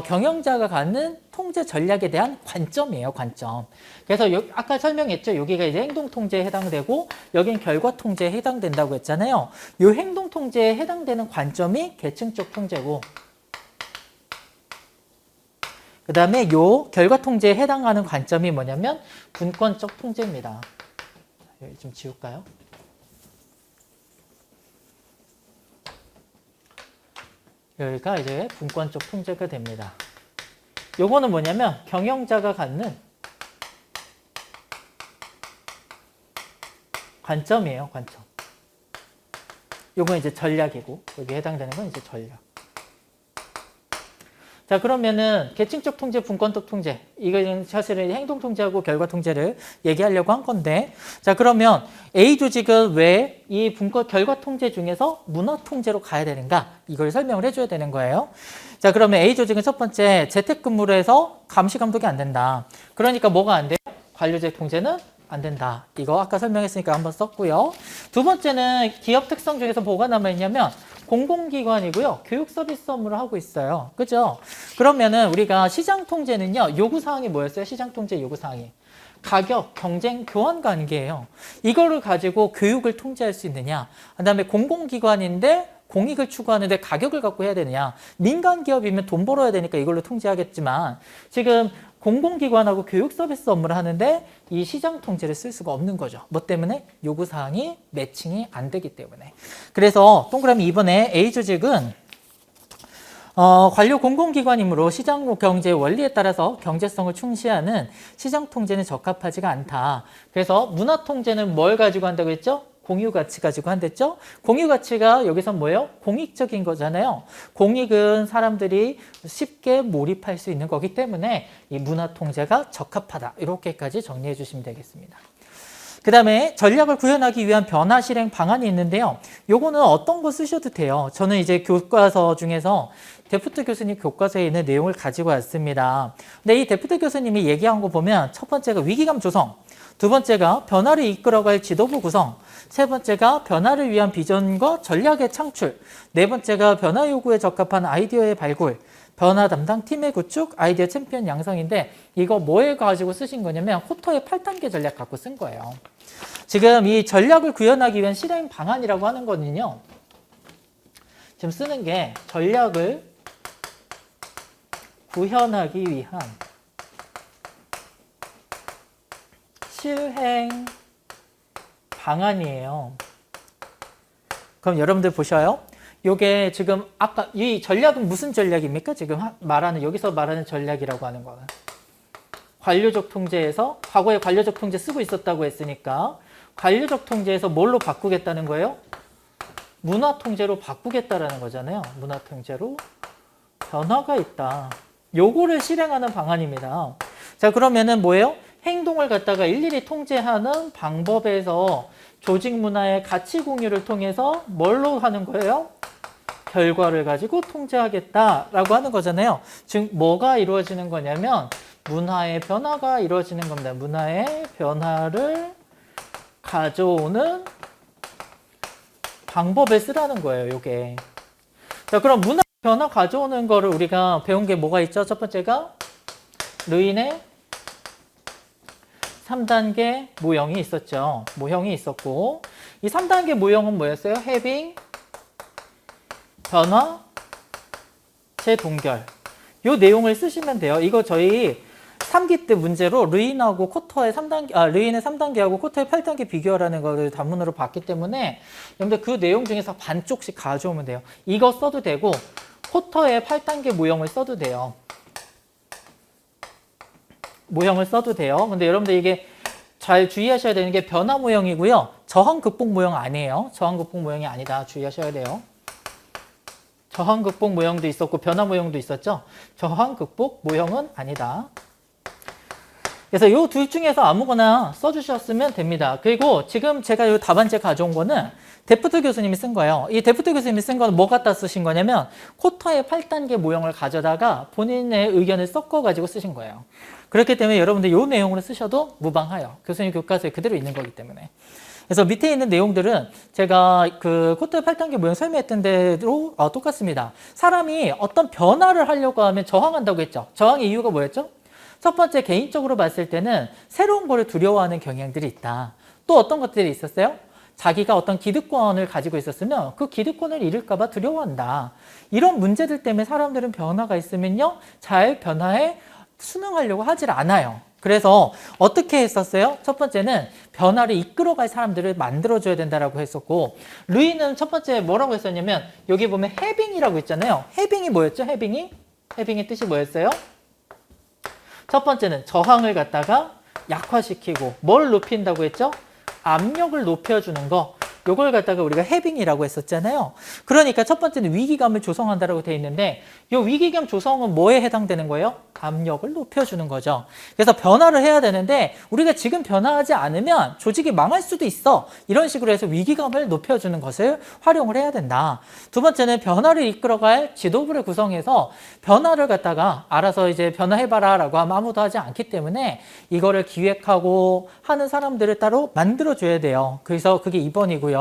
경영자가 갖는 통제 전략에 대한 관점이에요. 관점. 그래서 아까 설명했죠. 여기가 이제 행동 통제에 해당되고 여긴 결과 통제에 해당된다고 했잖아요. 이 행동 통제에 해당되는 관점이 계층적 통제고 그 다음에 요 결과 통제에 해당하는 관점이 뭐냐면 분권적 통제입니다. 여기 좀 지울까요? 여기가 이제 분권적 통제가 됩니다. 요거는 뭐냐면 경영자가 갖는 관점이에요. 관점. 요건 이제 전략이고 여기에 해당되는 건 이제 전략. 자, 그러면은 계층적 통제, 분권적 통제 이거는 사실은 행동 통제하고 결과 통제를 얘기하려고 한 건데 자, 그러면 A 조직은 왜 이 결과 통제 중에서 문화 통제로 가야 되는가 이걸 설명을 해줘야 되는 거예요. 자, 그러면 A 조직은 첫 번째 재택근무로 해서 감시 감독이 안 된다. 그러니까 뭐가 안 돼요? 관료제 통제는 안 된다. 이거 아까 설명했으니까 한번 썼고요. 두 번째는 기업 특성 중에서 뭐가 남아있냐면 공공기관이고요. 교육 서비스 업무를 하고 있어요. 그죠? 그러면은 우리가 시장 통제는요. 요구사항이 뭐였어요? 시장 통제 요구사항이. 가격, 경쟁, 교환 관계예요. 이거를 가지고 교육을 통제할 수 있느냐. 그 다음에 공공기관인데 공익을 추구하는데 가격을 갖고 해야 되느냐. 민간 기업이면 돈 벌어야 되니까 이걸로 통제하겠지만 지금 공공기관하고 교육 서비스 업무를 하는데 이 시장 통제를 쓸 수가 없는 거죠. 뭐 때문에? 요구사항이 매칭이 안 되기 때문에. 그래서 동그라미 2번에 A 조직은 관료 공공기관이므로 시장 경제 원리에 따라서 경제성을 충시하는 시장 통제는 적합하지가 않다. 그래서 문화 통제는 뭘 가지고 한다고 했죠? 공유 가치 가지고 한댔죠? 공유 가치가 여기서 뭐예요? 공익적인 거잖아요. 공익은 사람들이 쉽게 몰입할 수 있는 거기 때문에 이 문화 통제가 적합하다. 이렇게까지 정리해 주시면 되겠습니다. 그 다음에 전략을 구현하기 위한 변화 실행 방안이 있는데요. 요거는 어떤 거 쓰셔도 돼요. 저는 이제 교과서 중에서 데프트 교수님 교과서에 있는 내용을 가지고 왔습니다. 근데 이 데프트 교수님이 얘기한 거 보면 첫 번째가 위기감 조성, 두 번째가 변화를 이끌어갈 지도부 구성, 세 번째가 변화를 위한 비전과 전략의 창출, 네 번째가 변화 요구에 적합한 아이디어의 발굴, 변화 담당 팀의 구축, 아이디어 챔피언 양성인데 이거 뭐에 가지고 쓰신 거냐면 호터의 8단계 전략 갖고 쓴 거예요. 지금 이 전략을 구현하기 위한 실행 방안이라고 하는 거는요. 지금 쓰는 게 전략을 구현하기 위한 실행 방안이에요. 그럼 여러분들 보셔요. 요게 지금 아까 이 전략은 무슨 전략입니까? 지금 말하는 여기서 말하는 전략이라고 하는 거는 관료적 통제에서 과거에 관료적 통제 쓰고 있었다고 했으니까 관료적 통제에서 뭘로 바꾸겠다는 거예요? 문화 통제로 바꾸겠다라는 거잖아요. 문화 통제로 변화가 있다. 요거를 실행하는 방안입니다. 자, 그러면은 뭐예요? 행동을 갖다가 일일이 통제하는 방법에서 조직 문화의 가치 공유를 통해서 뭘로 하는 거예요? 결과를 가지고 통제하겠다라고 하는 거잖아요. 즉 뭐가 이루어지는 거냐면 문화의 변화가 이루어지는 겁니다. 문화의 변화를 가져오는 방법을 쓰라는 거예요. 요게. 자, 그럼 문화 변화 가져오는 거를 우리가 배운 게 뭐가 있죠? 첫 번째가 르인의 3단계 모형이 있었죠. 모형이 있었고 이 3단계 모형은 뭐였어요? 해빙, 변화, 재동결. 요 내용을 쓰시면 돼요. 이거 저희 3기 때 문제로 르인하고 코터의 3단계, 르인의 3단계하고 코터의 8단계 비교하라는 거를 단문으로 봤기 때문에 여러분들 그 내용 중에서 반쪽씩 가져오면 돼요. 이거 써도 되고 코터의 8단계 모형을 써도 돼요. 모형을 써도 돼요. 근데 여러분들 이게 잘 주의하셔야 되는 게 변화 모형이고요. 저항 극복 모형 아니에요. 저항 극복 모형이 아니다. 주의하셔야 돼요. 저항 극복 모형도 있었고 변화 모형도 있었죠. 저항 극복 모형은 아니다. 그래서 이 둘 중에서 아무거나 써주셨으면 됩니다. 그리고 지금 제가 이 답안지 가져온 거는 데프트 교수님이 쓴 거예요. 이 데프트 교수님이 쓴 거는 뭐 갖다 쓰신 거냐면 코터의 8단계 모형을 가져다가 본인의 의견을 섞어가지고 쓰신 거예요. 그렇기 때문에 여러분들 이 내용으로 쓰셔도 무방해요. 교수님 교과서에 그대로 있는 거기 때문에. 그래서 밑에 있는 내용들은 제가 그 코터의 8단계 모형 설명했던 대로 똑같습니다. 사람이 어떤 변화를 하려고 하면 저항한다고 했죠. 저항의 이유가 뭐였죠? 첫 번째, 개인적으로 봤을 때는 새로운 거를 두려워하는 경향들이 있다. 또 어떤 것들이 있었어요? 자기가 어떤 기득권을 가지고 있었으면 그 기득권을 잃을까 봐 두려워한다. 이런 문제들 때문에 사람들은 변화가 있으면요, 잘 변화에 순응하려고 하질 않아요. 그래서 어떻게 했었어요? 첫 번째는 변화를 이끌어갈 사람들을 만들어줘야 된다라고 했었고, 루이는 첫 번째 뭐라고 했었냐면 여기 보면 해빙이라고 있잖아요. 해빙이 뭐였죠? 해빙의 뜻이 뭐였어요? 첫 번째는 저항을 갖다가 약화시키고 뭘 높인다고 했죠? 압력을 높여주는 거. 요걸 갖다가 우리가 해빙이라고 했었잖아요. 그러니까 첫 번째는 위기감을 조성한다라고 돼 있는데 이 위기감 조성은 뭐에 해당되는 거예요? 압력을 높여주는 거죠. 그래서 변화를 해야 되는데 우리가 지금 변화하지 않으면 조직이 망할 수도 있어. 이런 식으로 해서 위기감을 높여주는 것을 활용을 해야 된다. 두 번째는 변화를 이끌어갈 지도부를 구성해서 변화를 갖다가 알아서 이제 변화해봐라 라고 하면 아무도 하지 않기 때문에 이거를 기획하고 하는 사람들을 따로 만들어줘야 돼요. 그래서 그게 2번이고요.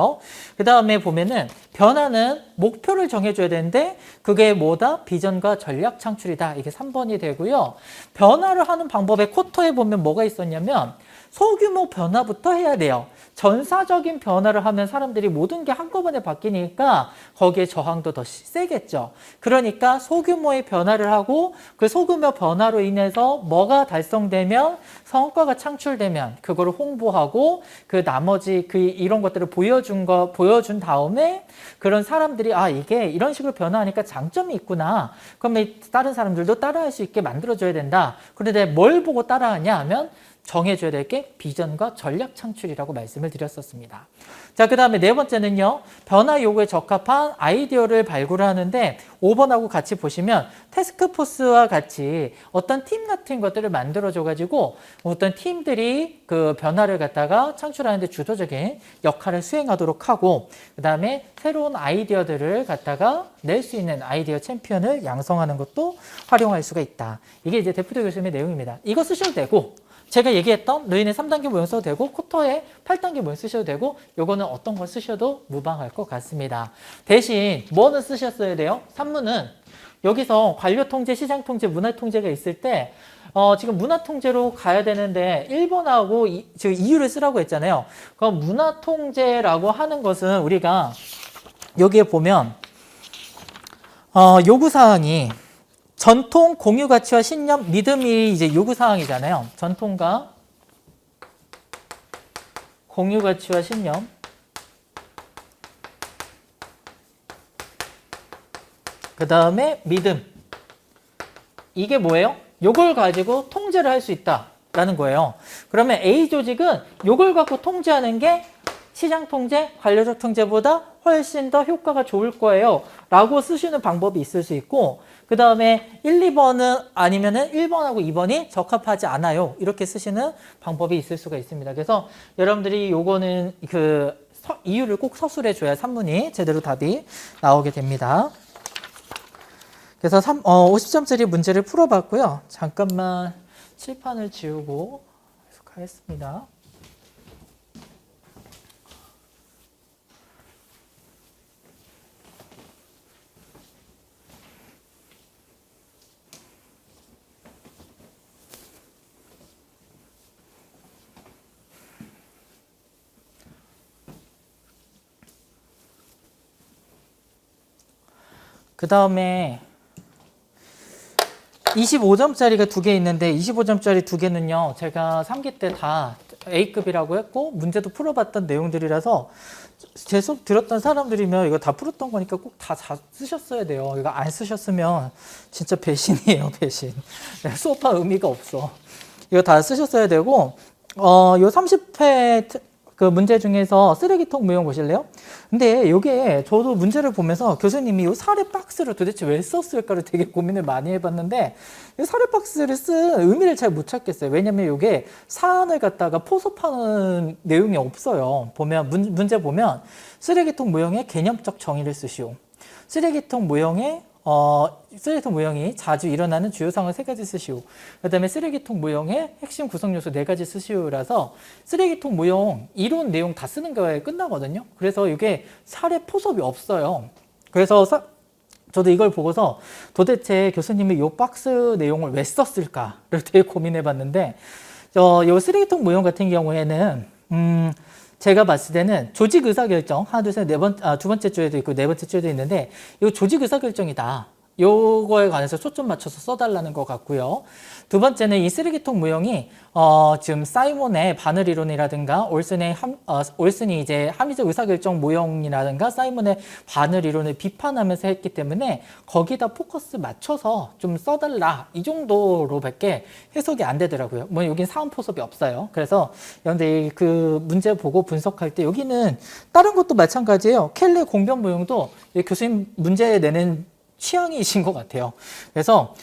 그 다음에 보면은 변화는 목표를 정해줘야 되는데 그게 뭐다? 비전과 전략 창출이다. 이게 3번이 되고요. 변화를 하는 방법에 코터에 보면 뭐가 있었냐면 소규모 변화부터 해야 돼요. 전사적인 변화를 하면 사람들이 모든 게 한꺼번에 바뀌니까 거기에 저항도 더 세겠죠. 그러니까 소규모의 변화를 하고 그 소규모 변화로 인해서 뭐가 달성되면 성과가 창출되면 그거를 홍보하고 그 나머지 이런 것들을 보여준 다음에 그런 사람들이 아 이게 이런 식으로 변화하니까 장점이 있구나. 그러면 다른 사람들도 따라할 수 있게 만들어줘야 된다. 그런데 뭘 보고 따라하냐 하면 정해줘야 될 게 비전과 전략 창출이라고 말씀을 드렸었습니다. 자, 그 다음에 네 번째는요. 변화 요구에 적합한 아이디어를 발굴하는데 5번하고 같이 보시면 태스크포스와 같이 어떤 팀 같은 것들을 만들어줘가지고 어떤 팀들이 그 변화를 갖다가 창출하는 데 주도적인 역할을 수행하도록 하고 그 다음에 새로운 아이디어들을 갖다가 낼 수 있는 아이디어 챔피언을 양성하는 것도 활용할 수가 있다. 이게 이제 데프트 교수님의 내용입니다. 이거 쓰셔도 되고 제가 얘기했던 노인의 3단계 모형 써도 되고 쿼터의 8단계 모형 쓰셔도 되고 요거는 어떤 걸 쓰셔도 무방할 것 같습니다. 대신 뭐는 쓰셨어야 돼요? 산문은 여기서 관료통제, 시장통제, 문화통제가 있을 때 지금 문화통제로 가야 되는데 1번하고 지금 이유를 쓰라고 했잖아요. 그럼 문화통제라고 하는 것은 우리가 여기에 보면 요구사항이 전통, 공유 가치와 신념, 믿음이 이제 요구 사항이잖아요. 전통과 공유 가치와 신념. 그 다음에 믿음. 이게 뭐예요? 요걸 가지고 통제를 할 수 있다라는 거예요. 그러면 A 조직은 요걸 갖고 통제하는 게 시장 통제, 관료적 통제보다 훨씬 더 효과가 좋을 거예요. 라고 쓰시는 방법이 있을 수 있고 그 다음에 1, 2번은 아니면은 1번하고 2번이 적합하지 않아요. 이렇게 쓰시는 방법이 있을 수가 있습니다. 그래서 여러분들이 요거는 이유를 꼭 서술해 줘야 산문이 제대로 답이 나오게 됩니다. 그래서 50점짜리 문제를 풀어봤고요. 잠깐만 칠판을 지우고 계속 하겠습니다. 그 다음에 25점짜리가 2개 있는데 25점짜리 2개는요. 제가 3기 때 다 A급이라고 했고 문제도 풀어봤던 내용들이라서 제 수업 들었던 사람들이면 이거 다 풀었던 거니까 꼭 다 쓰셨어야 돼요. 이거 안 쓰셨으면 진짜 배신이에요. 배신. 수업할 의미가 없어. 이거 다 쓰셨어야 되고 요 30회 그 문제 중에서 쓰레기통 무형 보실래요? 근데 이게 저도 문제를 보면서 교수님이 이 사례 박스를 도대체 왜 썼을까를 되게 고민을 많이 해봤는데 이 사례 박스를 쓴 의미를 잘 못 찾겠어요. 왜냐면 이게 사안을 갖다가 포섭하는 내용이 없어요. 보면 문제 보면 쓰레기통 무형의 개념적 정의를 쓰시오. 쓰레기통 무형의 쓰레기통 무형이 자주 일어나는 주요 상황을 3가지 쓰시오. 그 다음에 쓰레기통 무형의 핵심 구성 요소 4가지 쓰시오라서 쓰레기통 무형 이론 내용 다 쓰는 거에 끝나거든요. 그래서 이게 사례 포섭이 없어요. 그래서 저도 이걸 보고서 도대체 교수님이 이 박스 내용을 왜 썼을까를 되게 고민해 봤는데 이 쓰레기통 무형 같은 경우에는 제가 봤을 때는 조직 의사결정 하나 둘 셋 두 번째 줄에도 있고 네 번째 줄에도 있는데 이거 조직 의사결정이다. 요거에 관해서 초점 맞춰서 써달라는 것 같고요. 두 번째는 이 쓰레기통 무형이 지금 사이몬의 바늘 이론이라든가 올슨이 이제 합리적 의사결정 모형이라든가 사이몬의 바늘 이론을 비판하면서 했기 때문에 거기다 포커스 맞춰서 좀 써달라 이 정도로밖에 해석이 안 되더라고요. 뭐 여긴 사원 포섭이 없어요. 그래서 여러분들 그 문제 보고 분석할 때 여기는 다른 것도 마찬가지예요. 켈레 공변 모형도 교수님 문제 내는 취향이신 것 같아요. 그래서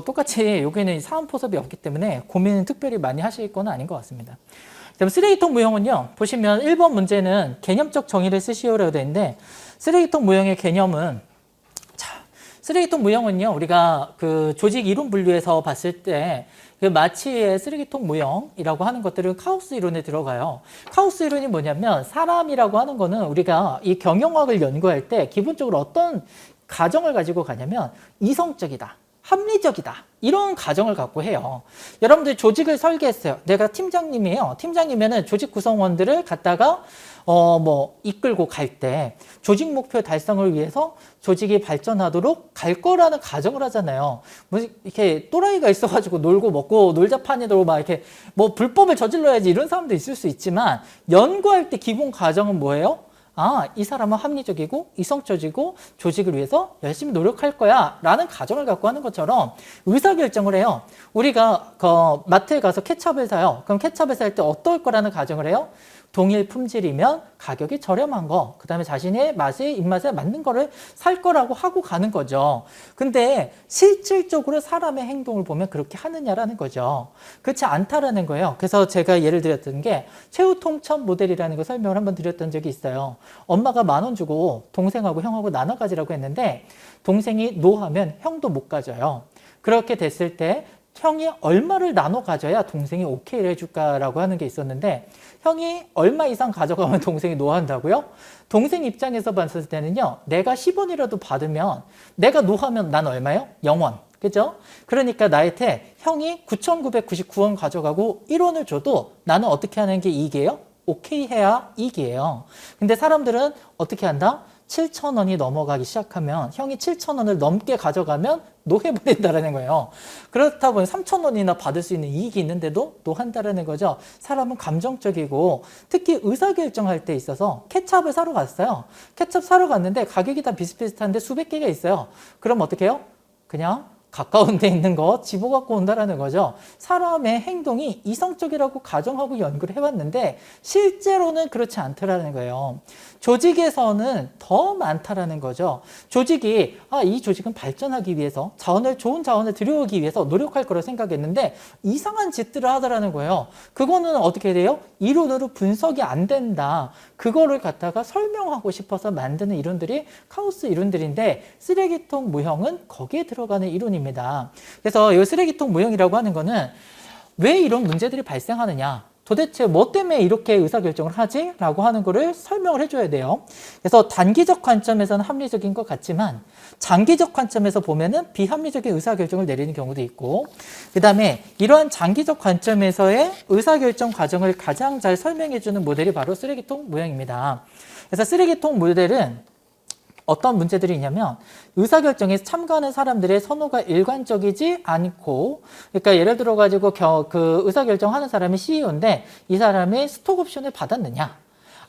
똑같이 여기는 사원 포섭이 없기 때문에 고민은 특별히 많이 하실 건 아닌 것 같습니다. 그다음 쓰레기통 무형은요. 보시면 1번 문제는 개념적 정의를 쓰시오라고 되어 있는데 쓰레기통 무형의 개념은 쓰레기통 무형은요. 우리가 그 조직 이론 분류에서 봤을 때 그 마치의 쓰레기통 무형이라고 하는 것들은 카오스 이론에 들어가요. 카오스 이론이 뭐냐면 사람이라고 하는 거는 우리가 이 경영학을 연구할 때 기본적으로 어떤 가정을 가지고 가냐면 이성적이다. 합리적이다. 이런 가정을 갖고 해요. 여러분들 조직을 설계했어요. 내가 팀장님이에요. 팀장님이면은 조직 구성원들을 갖다가 이끌고 갈 때 조직 목표 달성을 위해서 조직이 발전하도록 갈 거라는 가정을 하잖아요. 뭐 이렇게 또라이가 있어가지고 놀고 먹고 놀자판이로 막 이렇게 뭐 불법을 저질러야지 이런 사람도 있을 수 있지만 연구할 때 기본 가정은 뭐예요? 이 사람은 합리적이고 이성적이고 조직을 위해서 열심히 노력할 거야 라는 가정을 갖고 하는 것처럼 의사결정을 해요. 우리가 마트에 가서 케첩을 사요. 그럼 케첩을 살 때 어떨 거라는 가정을 해요? 동일 품질이면 가격이 저렴한 거, 그 다음에 자신의 맛에 입맛에 맞는 거를 살 거라고 하고 가는 거죠. 근데 실질적으로 사람의 행동을 보면 그렇게 하느냐라는 거죠. 그렇지 않다라는 거예요. 그래서 제가 예를 들었던 게 최후 통첩 모델이라는 거 설명을 한번 드렸던 적이 있어요. 엄마가 10,000원 주고 동생하고 형하고 나눠 가지라고 했는데 동생이 노하면 형도 못 가져요. 그렇게 됐을 때 형이 얼마를 나눠 가져야 동생이 오케이를 해줄까라고 하는 게 있었는데 형이 얼마 이상 가져가면 동생이 노한다고요? 동생 입장에서 봤을 때는요. 내가 10원이라도 받으면 내가 노하면 난 얼마요? 0원. 그죠? 그러니까 나한테 형이 9,999원 가져가고 1원을 줘도 나는 어떻게 하는 게 이익이에요? 오케이 해야 이익이에요. 근데 사람들은 어떻게 한다? 7,000원이 넘어가기 시작하면 형이 7,000원을 넘게 가져가면 노해버린다라는 거예요. 그렇다 보니 3,000원이나 받을 수 있는 이익이 있는데도 노한다라는 거죠. 사람은 감정적이고 특히 의사결정할 때 있어서 케첩을 사러 갔어요. 케첩 사러 갔는데 가격이 다 비슷비슷한데 수백 개가 있어요. 그럼 어떻게 해요? 그냥 가까운 데 있는 거 집어 갖고 온다라는 거죠. 사람의 행동이 이성적이라고 가정하고 연구를 해봤는데 실제로는 그렇지 않더라는 거예요. 조직에서는 더 많다라는 거죠. 조직이 이 조직은 발전하기 위해서 좋은 자원을 들여오기 위해서 노력할 거라고 생각했는데 이상한 짓들을 하더라는 거예요. 그거는 어떻게 돼요? 이론으로 분석이 안 된다. 그거를 갖다가 설명하고 싶어서 만드는 이론들이 카오스 이론들인데 쓰레기통 모형은 거기에 들어가는 이론입니다. 그래서 이 쓰레기통 모형이라고 하는 거는 왜 이런 문제들이 발생하느냐? 도대체 뭐 때문에 이렇게 의사결정을 하지? 라고 하는 거를 설명을 해줘야 돼요. 그래서 단기적 관점에서는 합리적인 것 같지만 장기적 관점에서 보면은 비합리적인 의사결정을 내리는 경우도 있고 그 다음에 이러한 장기적 관점에서의 의사결정 과정을 가장 잘 설명해주는 모델이 바로 쓰레기통 모형입니다. 그래서 쓰레기통 모델은 어떤 문제들이 있냐면 의사결정에 참가하는 사람들의 선호가 일관적이지 않고 그러니까 예를 들어 가지고 그 의사결정하는 사람이 CEO인데 이 사람이 스톡옵션을 받았느냐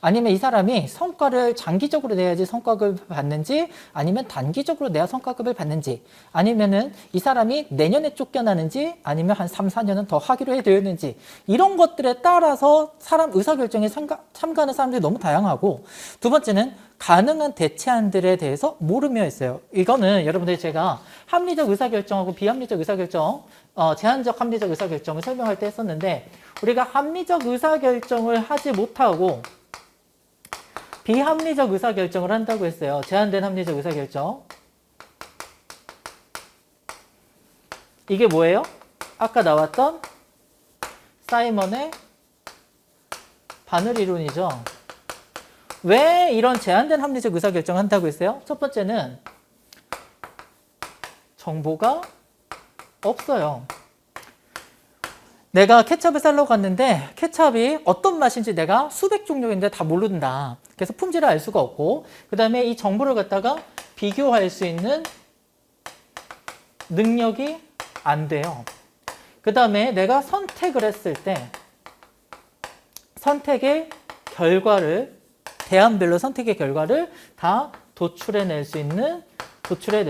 아니면 이 사람이 성과를 장기적으로 내야지 성과급을 받는지 아니면 단기적으로 내야 성과급을 받는지 아니면은 이 사람이 내년에 쫓겨나는지 아니면 한 3, 4년은 더 하기로 해되었는지 이런 것들에 따라서 사람 의사결정에 참가하는 사람들이 너무 다양하고 두 번째는 가능한 대체안들에 대해서 모르며 있어요. 이거는 여러분들 제가 합리적 의사결정하고 비합리적 의사결정 제한적 합리적 의사결정을 설명할 때 했었는데 우리가 합리적 의사결정을 하지 못하고 비합리적 의사결정을 한다고 했어요. 제한된 합리적 의사결정. 이게 뭐예요? 아까 나왔던 사이먼의 바늘 이론이죠. 왜 이런 제한된 합리적 의사결정을 한다고 했어요? 첫 번째는 정보가 없어요. 내가 케첩을 사러 갔는데 케첩이 어떤 맛인지 내가 수백 종류인데 다 모른다. 그래서 품질을 알 수가 없고 그 다음에 이 정보를 갖다가 비교할 수 있는 능력이 안 돼요. 그 다음에 내가 선택을 했을 때 선택의 결과를 대안별로 선택의 결과를 다 도출해낼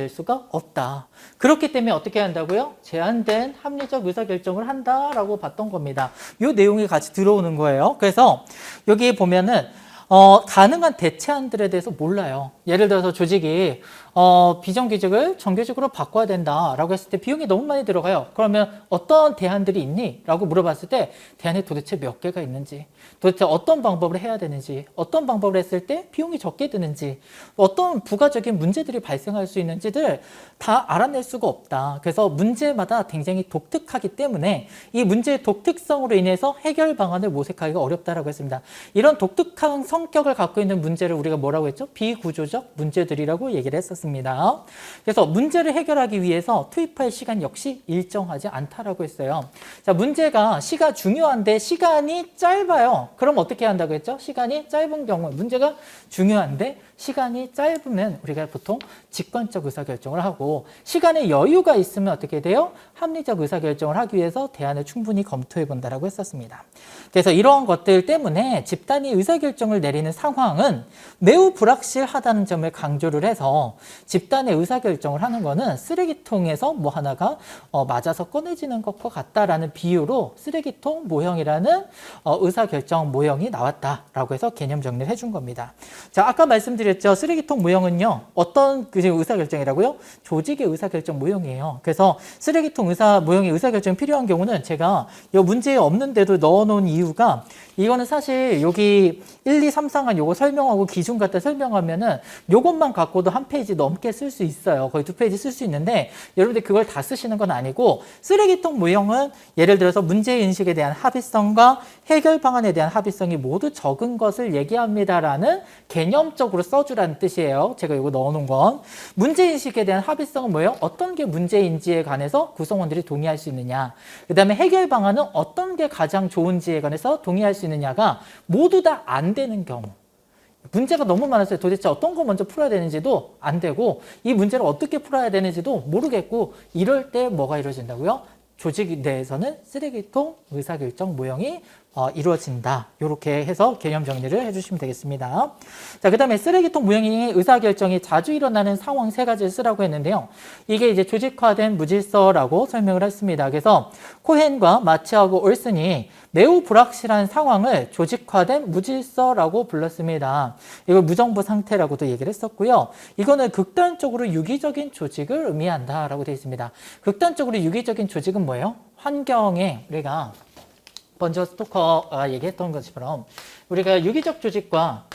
수가 없다. 그렇기 때문에 어떻게 한다고요? 제한된 합리적 의사결정을 한다라고 봤던 겁니다. 이 내용이 같이 들어오는 거예요. 그래서 여기 보면은 가능한 대체안들에 대해서 몰라요. 예를 들어서 조직이 비정규직을 정규직으로 바꿔야 된다라고 했을 때 비용이 너무 많이 들어가요. 그러면 어떤 대안들이 있니? 라고 물어봤을 때 대안이 도대체 몇 개가 있는지 도대체 어떤 방법을 해야 되는지 어떤 방법을 했을 때 비용이 적게 드는지 어떤 부가적인 문제들이 발생할 수 있는지들 다 알아낼 수가 없다. 그래서 문제마다 굉장히 독특하기 때문에 이 문제의 독특성으로 인해서 해결 방안을 모색하기가 어렵다라고 했습니다. 이런 독특한 성격을 갖고 있는 문제를 우리가 뭐라고 했죠? 비구조적 문제들이라고 얘기를 했었어요. 했었습니다. 그래서 문제를 해결하기 위해서 투입할 시간 역시 일정하지 않다라고 했어요. 자, 문제가 중요한데 시간이 짧아요. 그럼 어떻게 한다고 했죠? 시간이 짧은 경우, 문제가 중요한데 시간이 짧으면 우리가 보통 직관적 의사결정을 하고, 시간에 여유가 있으면 어떻게 돼요? 합리적 의사결정을 하기 위해서 대안을 충분히 검토해 본다라고 했었습니다. 그래서 이러한 것들 때문에 집단이 의사결정을 내리는 상황은 매우 불확실하다는 점을 강조를 해서, 집단의 의사결정을 하는 거는 쓰레기통에서 뭐 하나가 맞아서 꺼내지는 것과 같다라는 비유로 쓰레기통 모형이라는 의사결정 모형이 나왔다라고 해서 개념 정리를 해준 겁니다. 자, 아까 말씀드렸죠. 쓰레기통 모형은요, 어떤 의사결정이라고요? 조직의 의사결정 모형이에요. 그래서 쓰레기통 모형의 의사결정이 필요한 경우는 제가 이 문제에 없는데도 넣어놓은 이유가, 이거는 사실 여기 1, 2, 3, 4간 요거 설명하고 기준 갖다 설명하면은 요것만 갖고도 한 페이지 넘게 쓸 수 있어요. 거의 2페이지 쓸 수 있는데, 여러분들 그걸 다 쓰시는 건 아니고, 쓰레기통 모형은 예를 들어서 문제인식에 대한 합의성과 해결 방안에 대한 합의성이 모두 적은 것을 얘기합니다라는 개념적으로 써주라는 뜻이에요. 제가 이거 넣어놓은 건. 문제인식에 대한 합의성은 뭐예요? 어떤 게 문제인지에 관해서 구성원들이 동의할 수 있느냐. 그 다음에 해결 방안은 어떤 게 가장 좋은지에 관해서 동의할 수 있느냐가 모두 다 안 되는 경우. 문제가 너무 많았어요. 도대체 어떤 거 먼저 풀어야 되는지도 안 되고, 이 문제를 어떻게 풀어야 되는지도 모르겠고, 이럴 때 뭐가 이루어진다고요? 조직 내에서는 쓰레기통 의사결정 모형이 이루어진다. 이렇게 해서 개념 정리를 해주시면 되겠습니다. 자, 그 다음에 쓰레기통 모형의 의사결정이 자주 일어나는 상황 3가지를 쓰라고 했는데요. 이게 이제 조직화된 무질서라고 설명을 했습니다. 그래서 코헨과 마치하고 올슨이 매우 불확실한 상황을 조직화된 무질서라고 불렀습니다. 이걸 무정부 상태라고도 얘기를 했었고요. 이거는 극단적으로 유기적인 조직을 의미한다라고 되어 있습니다. 극단적으로 유기적인 조직은 뭐예요? 환경에 우리가 먼저 스토커가 얘기했던 것처럼 우리가 유기적 조직과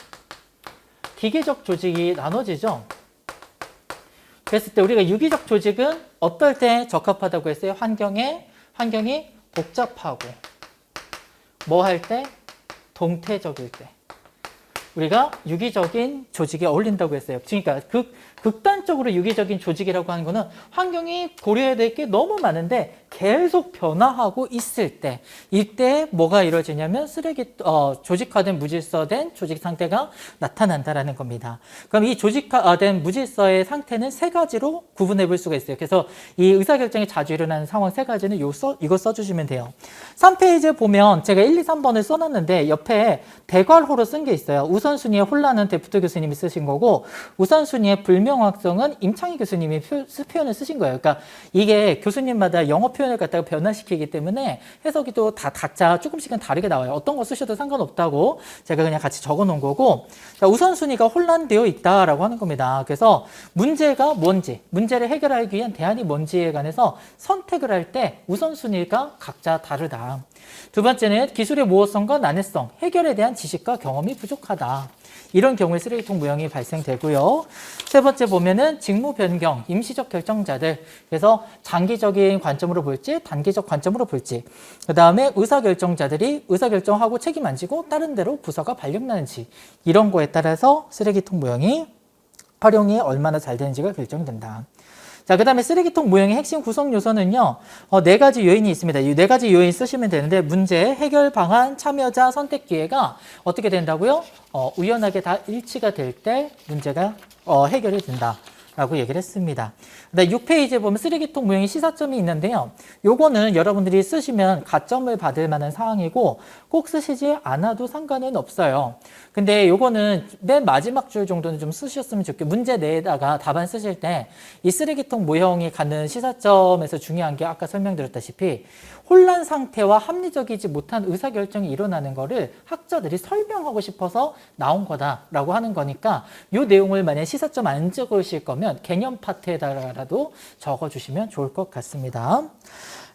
기계적 조직이 나눠지죠. 그랬을 때 우리가 유기적 조직은 어떨 때 적합하다고 했어요? 환경이 복잡하고 뭐 할 때? 동태적일 때. 우리가 유기적인 조직에 어울린다고 했어요. 그러니까 극단적으로 유기적인 조직이라고 하는 거는 환경이 고려해야 될 게 너무 많은데 계속 변화하고 있을 때, 이때 뭐가 이루어지냐면 조직화된 무질서된 조직 상태가 나타난다라는 겁니다. 그럼 이 조직화된 무질서의 상태는 3가지로 구분해 볼 수가 있어요. 그래서 이 의사결정이 자주 일어나는 상황 3가지는 이거 써주시면 돼요. 3페이지에 보면 제가 1, 2, 3번을 써놨는데 옆에 대괄호로 쓴 게 있어요. 우선순위의 혼란은 데프트 교수님이 쓰신 거고, 우선순위의 불명확성은 임창희 교수님이 표현을 쓰신 거예요. 그러니까 이게 교수님마다 영어 표현을 갖다가 변화시키기 때문에 해석이 또 다 각자 조금씩은 다르게 나와요. 어떤 거 쓰셔도 상관없다고 제가 그냥 같이 적어 놓은 거고, 자, 우선순위가 혼란되어 있다라고 하는 겁니다. 그래서 문제가 뭔지, 문제를 해결하기 위한 대안이 뭔지에 관해서 선택을 할 때 우선순위가 각자 다르다. 두 번째는 기술의 모호성과 난해성, 해결에 대한 지식과 경험이 부족하다. 이런 경우에 쓰레기통 모형이 발생되고요. 3번째 보면은 직무 변경, 임시적 결정자들. 그래서 장기적인 관점으로 볼지, 단기적 관점으로 볼지. 그 다음에 의사결정자들이 의사결정하고 책임 안 지고 다른 데로 부서가 발령나는지. 이런 거에 따라서 쓰레기통 모형이 활용이 얼마나 잘 되는지가 결정된다. 자, 그 다음에 쓰레기통 모형의 핵심 구성 요소는요, 4가지 요인이 있습니다. 이 4가지 요인 쓰시면 되는데, 문제, 해결 방안, 참여자, 선택 기회가 어떻게 된다고요? 우연하게 다 일치가 될 때 문제가 해결이 된다. 라고 얘기를 했습니다. 6페이지에 보면 쓰레기통 모형의 시사점이 있는데요. 요거는 여러분들이 쓰시면 가점을 받을 만한 사항이고 꼭 쓰시지 않아도 상관은 없어요. 근데 요거는 맨 마지막 줄 정도는 좀 쓰셨으면 좋겠고, 문제 내에다가 답안 쓰실 때 이 쓰레기통 모형이 갖는 시사점에서 중요한 게 아까 설명드렸다시피 혼란 상태와 합리적이지 못한 의사결정이 일어나는 거를 학자들이 설명하고 싶어서 나온 거다라고 하는 거니까, 이 내용을 만약에 시사점 안 적으실 거면 개념 파트에다가라도 적어주시면 좋을 것 같습니다.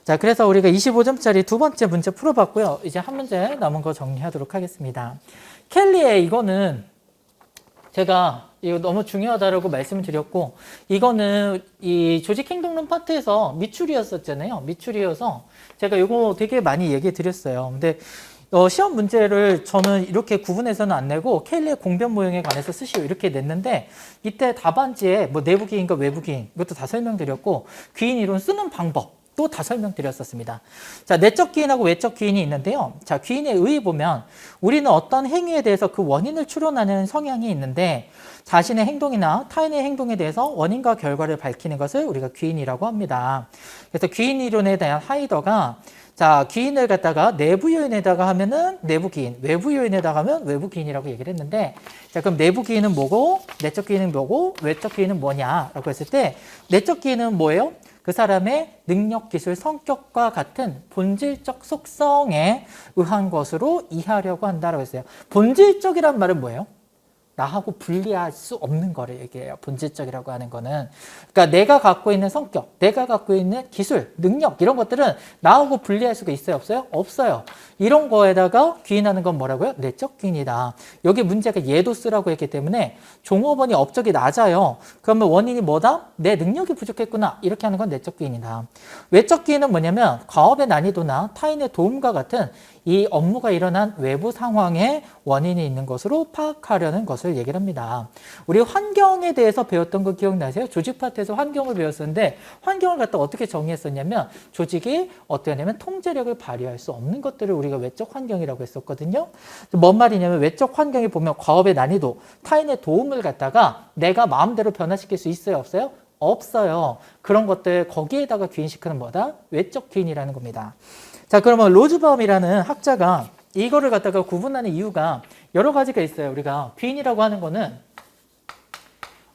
자, 그래서 우리가 25점짜리 2번째 문제 풀어봤고요. 이제 한 문제 남은 거 정리하도록 하겠습니다. 켈리의 이거는 제가 이거 너무 중요하다라고 말씀을 드렸고, 이거는 이 조직행동론 파트에서 미출이었었잖아요. 미출이어서 제가 이거 되게 많이 얘기해 드렸어요. 근데 시험 문제를 저는 이렇게 구분해서는 안 내고 케일리의 공변 모형에 관해서 쓰시오 이렇게 냈는데 이때 답안지에 뭐 내부기인과 외부기인 이것도 다 설명드렸고 귀인 이론 쓰는 방법 또 다 설명드렸었습니다. 자, 내적 기인하고 외적 기인이 있는데요. 자, 기인에 의해 보면 우리는 어떤 행위에 대해서 그 원인을 추론하는 성향이 있는데 자신의 행동이나 타인의 행동에 대해서 원인과 결과를 밝히는 것을 우리가 귀인이라고 합니다. 그래서 귀인 이론에 대한 하이더가 자, 귀인을 갖다가 내부 요인에다가 하면은 내부 기인, 외부 요인에다가 하면 외부 기인이라고 얘기를 했는데 자, 그럼 내부 기인은 뭐고 내적 기인은 뭐고 외적 기인은 뭐냐라고 했을 때 내적 기인은 뭐예요? 그 사람의 능력, 기술, 성격과 같은 본질적 속성에 의한 것으로 이해하려고 한다라고 했어요. 본질적이란 말은 뭐예요? 나하고 분리할 수 없는 거를 얘기해요. 본질적이라고 하는 거는. 그러니까 내가 갖고 있는 성격, 내가 갖고 있는 기술, 능력 이런 것들은 나하고 분리할 수가 있어요? 없어요? 없어요. 이런 거에다가 귀인하는 건 뭐라고요? 내적 귀인이다. 여기 문제가 예도 쓰라고 했기 때문에 종업원이 업적이 낮아요. 그러면 원인이 뭐다? 내 능력이 부족했구나. 이렇게 하는 건 내적 귀인이다. 외적 귀인은 뭐냐면 과업의 난이도나 타인의 도움과 같은 이 업무가 일어난 외부 상황에 원인이 있는 것으로 파악하려는 것을 얘기를 합니다. 우리 환경에 대해서 배웠던 거 기억나세요? 조직 파트에서 환경을 배웠었는데 환경을 갖다 어떻게 정의했었냐면 조직이 어떻게 하냐면 통제력을 발휘할 수 없는 것들을 우리가 외적 환경이라고 했었거든요. 뭔 말이냐면 외적 환경에 보면 과업의 난이도, 타인의 도움을 갖다가 내가 마음대로 변화시킬 수 있어요? 없어요? 없어요. 그런 것들 거기에다가 귀인시키는 뭐다? 외적 귀인이라는 겁니다. 자, 그러면 로즈바움이라는 학자가 이거를 갖다가 구분하는 이유가 여러 가지가 있어요. 우리가 귀인이라고 하는 거는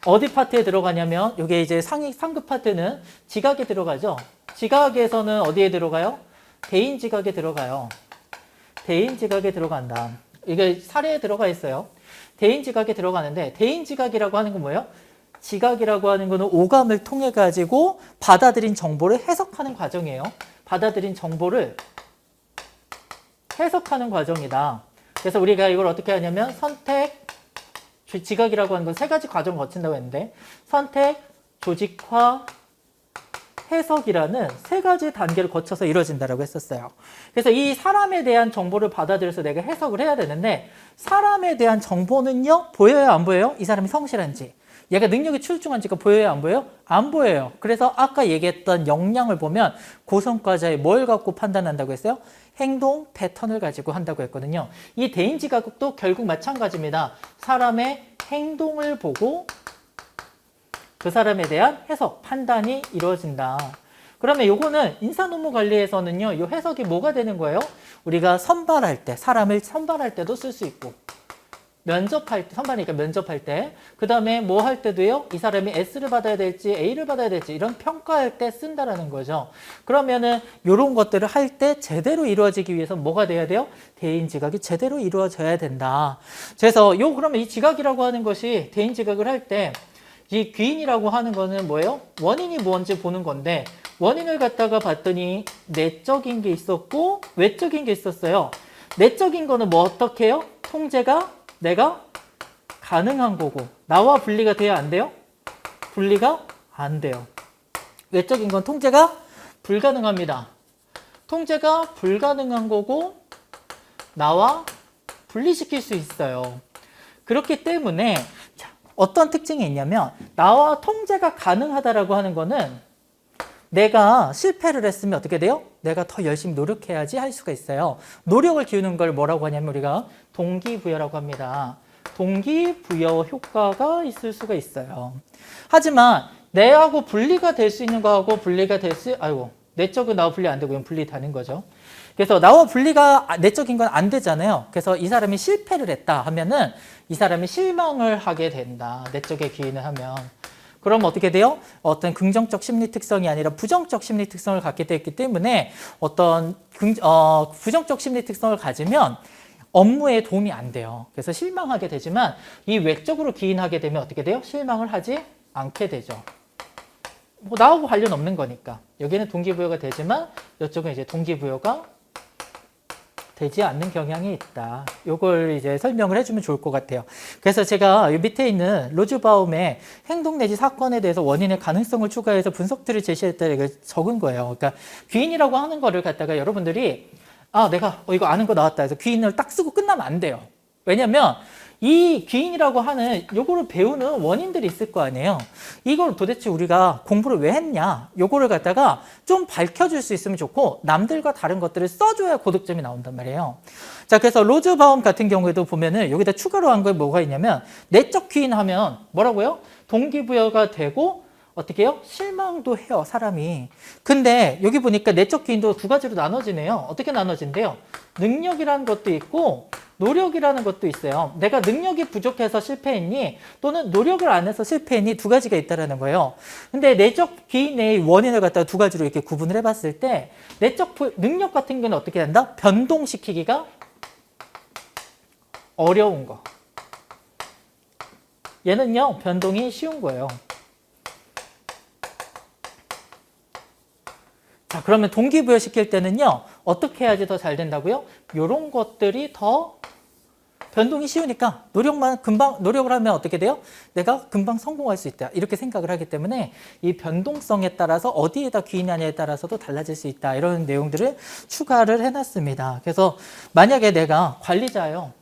어디 파트에 들어가냐면 이게 이제 상급 파트는 지각에 들어가죠. 지각에서는 어디에 들어가요? 대인 지각에 들어가요. 대인 지각에 들어간다. 이게 사례에 들어가 있어요. 대인 지각에 들어가는데 대인 지각이라고 하는 건 뭐예요? 지각이라고 하는 거는 오감을 통해 가지고 받아들인 정보를 해석하는 과정이에요. 받아들인 정보를 해석하는 과정이다. 그래서 우리가 이걸 어떻게 하냐면 선택, 지각이라고 하는 건 세 가지 과정을 거친다고 했는데 선택, 조직화, 해석이라는 세 가지 단계를 거쳐서 이루어진다고 했었어요. 그래서 이 사람에 대한 정보를 받아들여서 내가 해석을 해야 되는데 사람에 대한 정보는요 보여요 안 보여요? 이 사람이 성실한지 얘가 능력이 출중한지가 보여요 안 보여요? 안 보여요. 그래서 아까 얘기했던 역량을 보면 고성과자에 뭘 갖고 판단한다고 했어요? 행동 패턴을 가지고 한다고 했거든요. 이 대인지각도 결국 마찬가지입니다. 사람의 행동을 보고 그 사람에 대한 해석, 판단이 이루어진다. 그러면 요거는 인사노무관리에서는요, 이 해석이 뭐가 되는 거예요? 우리가 선발할 때, 사람을 선발할 때도 쓸 수 있고, 면접할 때, 선발이니까 면접할 때, 그 다음에 뭐 할 때도요, 이 사람이 S를 받아야 될지 A를 받아야 될지 이런 평가할 때 쓴다라는 거죠. 그러면은 요런 것들을 할 때 제대로 이루어지기 위해서 뭐가 돼야 돼요? 대인 지각이 제대로 이루어져야 된다. 그래서 그러면 이 지각이라고 하는 것이 대인 지각을 할 때, 이 귀인이라고 하는 거는 뭐예요? 원인이 뭔지 보는 건데 원인을 갖다가 봤더니 내적인 게 있었고 외적인 게 있었어요. 내적인 거는 뭐 어떻게 해요? 통제가 내가 가능한 거고 나와 분리가 돼야 안 돼요? 분리가 안 돼요. 외적인 건 통제가 불가능합니다. 통제가 불가능한 거고 나와 분리시킬 수 있어요. 그렇기 때문에 어떤 특징이 있냐면 나와 통제가 가능하다라고 하는 거는 내가 실패를 했으면 어떻게 돼요? 내가 더 열심히 노력해야지 할 수가 있어요. 노력을 기우는 걸 뭐라고 하냐면 우리가 동기부여라고 합니다. 동기부여 효과가 있을 수가 있어요. 하지만 내하고 분리가 될 수 있는 거하고 분리가 내적은 나와 분리 안 되고 이건 분리되는 거죠. 그래서 나와 분리가 내적인 건 안 되잖아요. 그래서 이 사람이 실패를 했다 하면은 이 사람이 실망을 하게 된다. 내적에 기인을 하면. 그럼 어떻게 돼요? 어떤 긍정적 심리 특성이 아니라 부정적 심리 특성을 갖게 됐기 때문에 어떤 부정적 심리 특성을 가지면 업무에 도움이 안 돼요. 그래서 실망하게 되지만 이 외적으로 기인하게 되면 어떻게 돼요? 실망을 하지 않게 되죠. 뭐 나하고 관련 없는 거니까. 여기는 동기부여가 되지만 이쪽은 이제 동기부여가 되지 않는 경향이 있다. 이걸 이제 설명을 해주면 좋을 것 같아요. 그래서 제가 이 밑에 있는 로즈바움의 행동 내지 사건에 대해서 원인의 가능성을 추가해서 분석들을 제시했다 이걸 적은 거예요. 그러니까 귀인이라고 하는 거를 갖다가 여러분들이 아, 내가 이거 아는 거 나왔다 해서 귀인을 딱 쓰고 끝나면 안 돼요. 왜냐면 이 귀인이라고 하는 요거를 배우는 원인들이 있을 거 아니에요. 이걸 도대체 우리가 공부를 왜 했냐, 요거를 갖다가 좀 밝혀줄 수 있으면 좋고 남들과 다른 것들을 써줘야 고득점이 나온단 말이에요. 자, 그래서 로즈바움 같은 경우에도 보면은 여기다 추가로 한 게 뭐가 있냐면 내적 귀인 하면 뭐라고요? 동기부여가 되고 어떻게 해요? 실망도 해요, 사람이. 근데 여기 보니까 내적 기인도 두 가지로 나눠지네요. 어떻게 나눠진대요? 능력이라는 것도 있고 노력이라는 것도 있어요. 내가 능력이 부족해서 실패했니? 또는 노력을 안 해서 실패했니? 두 가지가 있다는 거예요. 근데 내적 기인의 원인을 갖다가 두 가지로 이렇게 구분을 해봤을 때 내적 능력 같은 경우는 어떻게 된다? 변동시키기가 어려운 거. 얘는요, 변동이 쉬운 거예요. 자, 그러면 동기부여 시킬 때는요, 어떻게 해야지 더 잘 된다고요? 이런 것들이 더 변동이 쉬우니까 노력을 하면 어떻게 돼요? 내가 금방 성공할 수 있다. 이렇게 생각을 하기 때문에 이 변동성에 따라서 어디에다 귀인하냐에 따라서도 달라질 수 있다. 이런 내용들을 추가를 해놨습니다. 그래서 만약에 내가 관리자예요.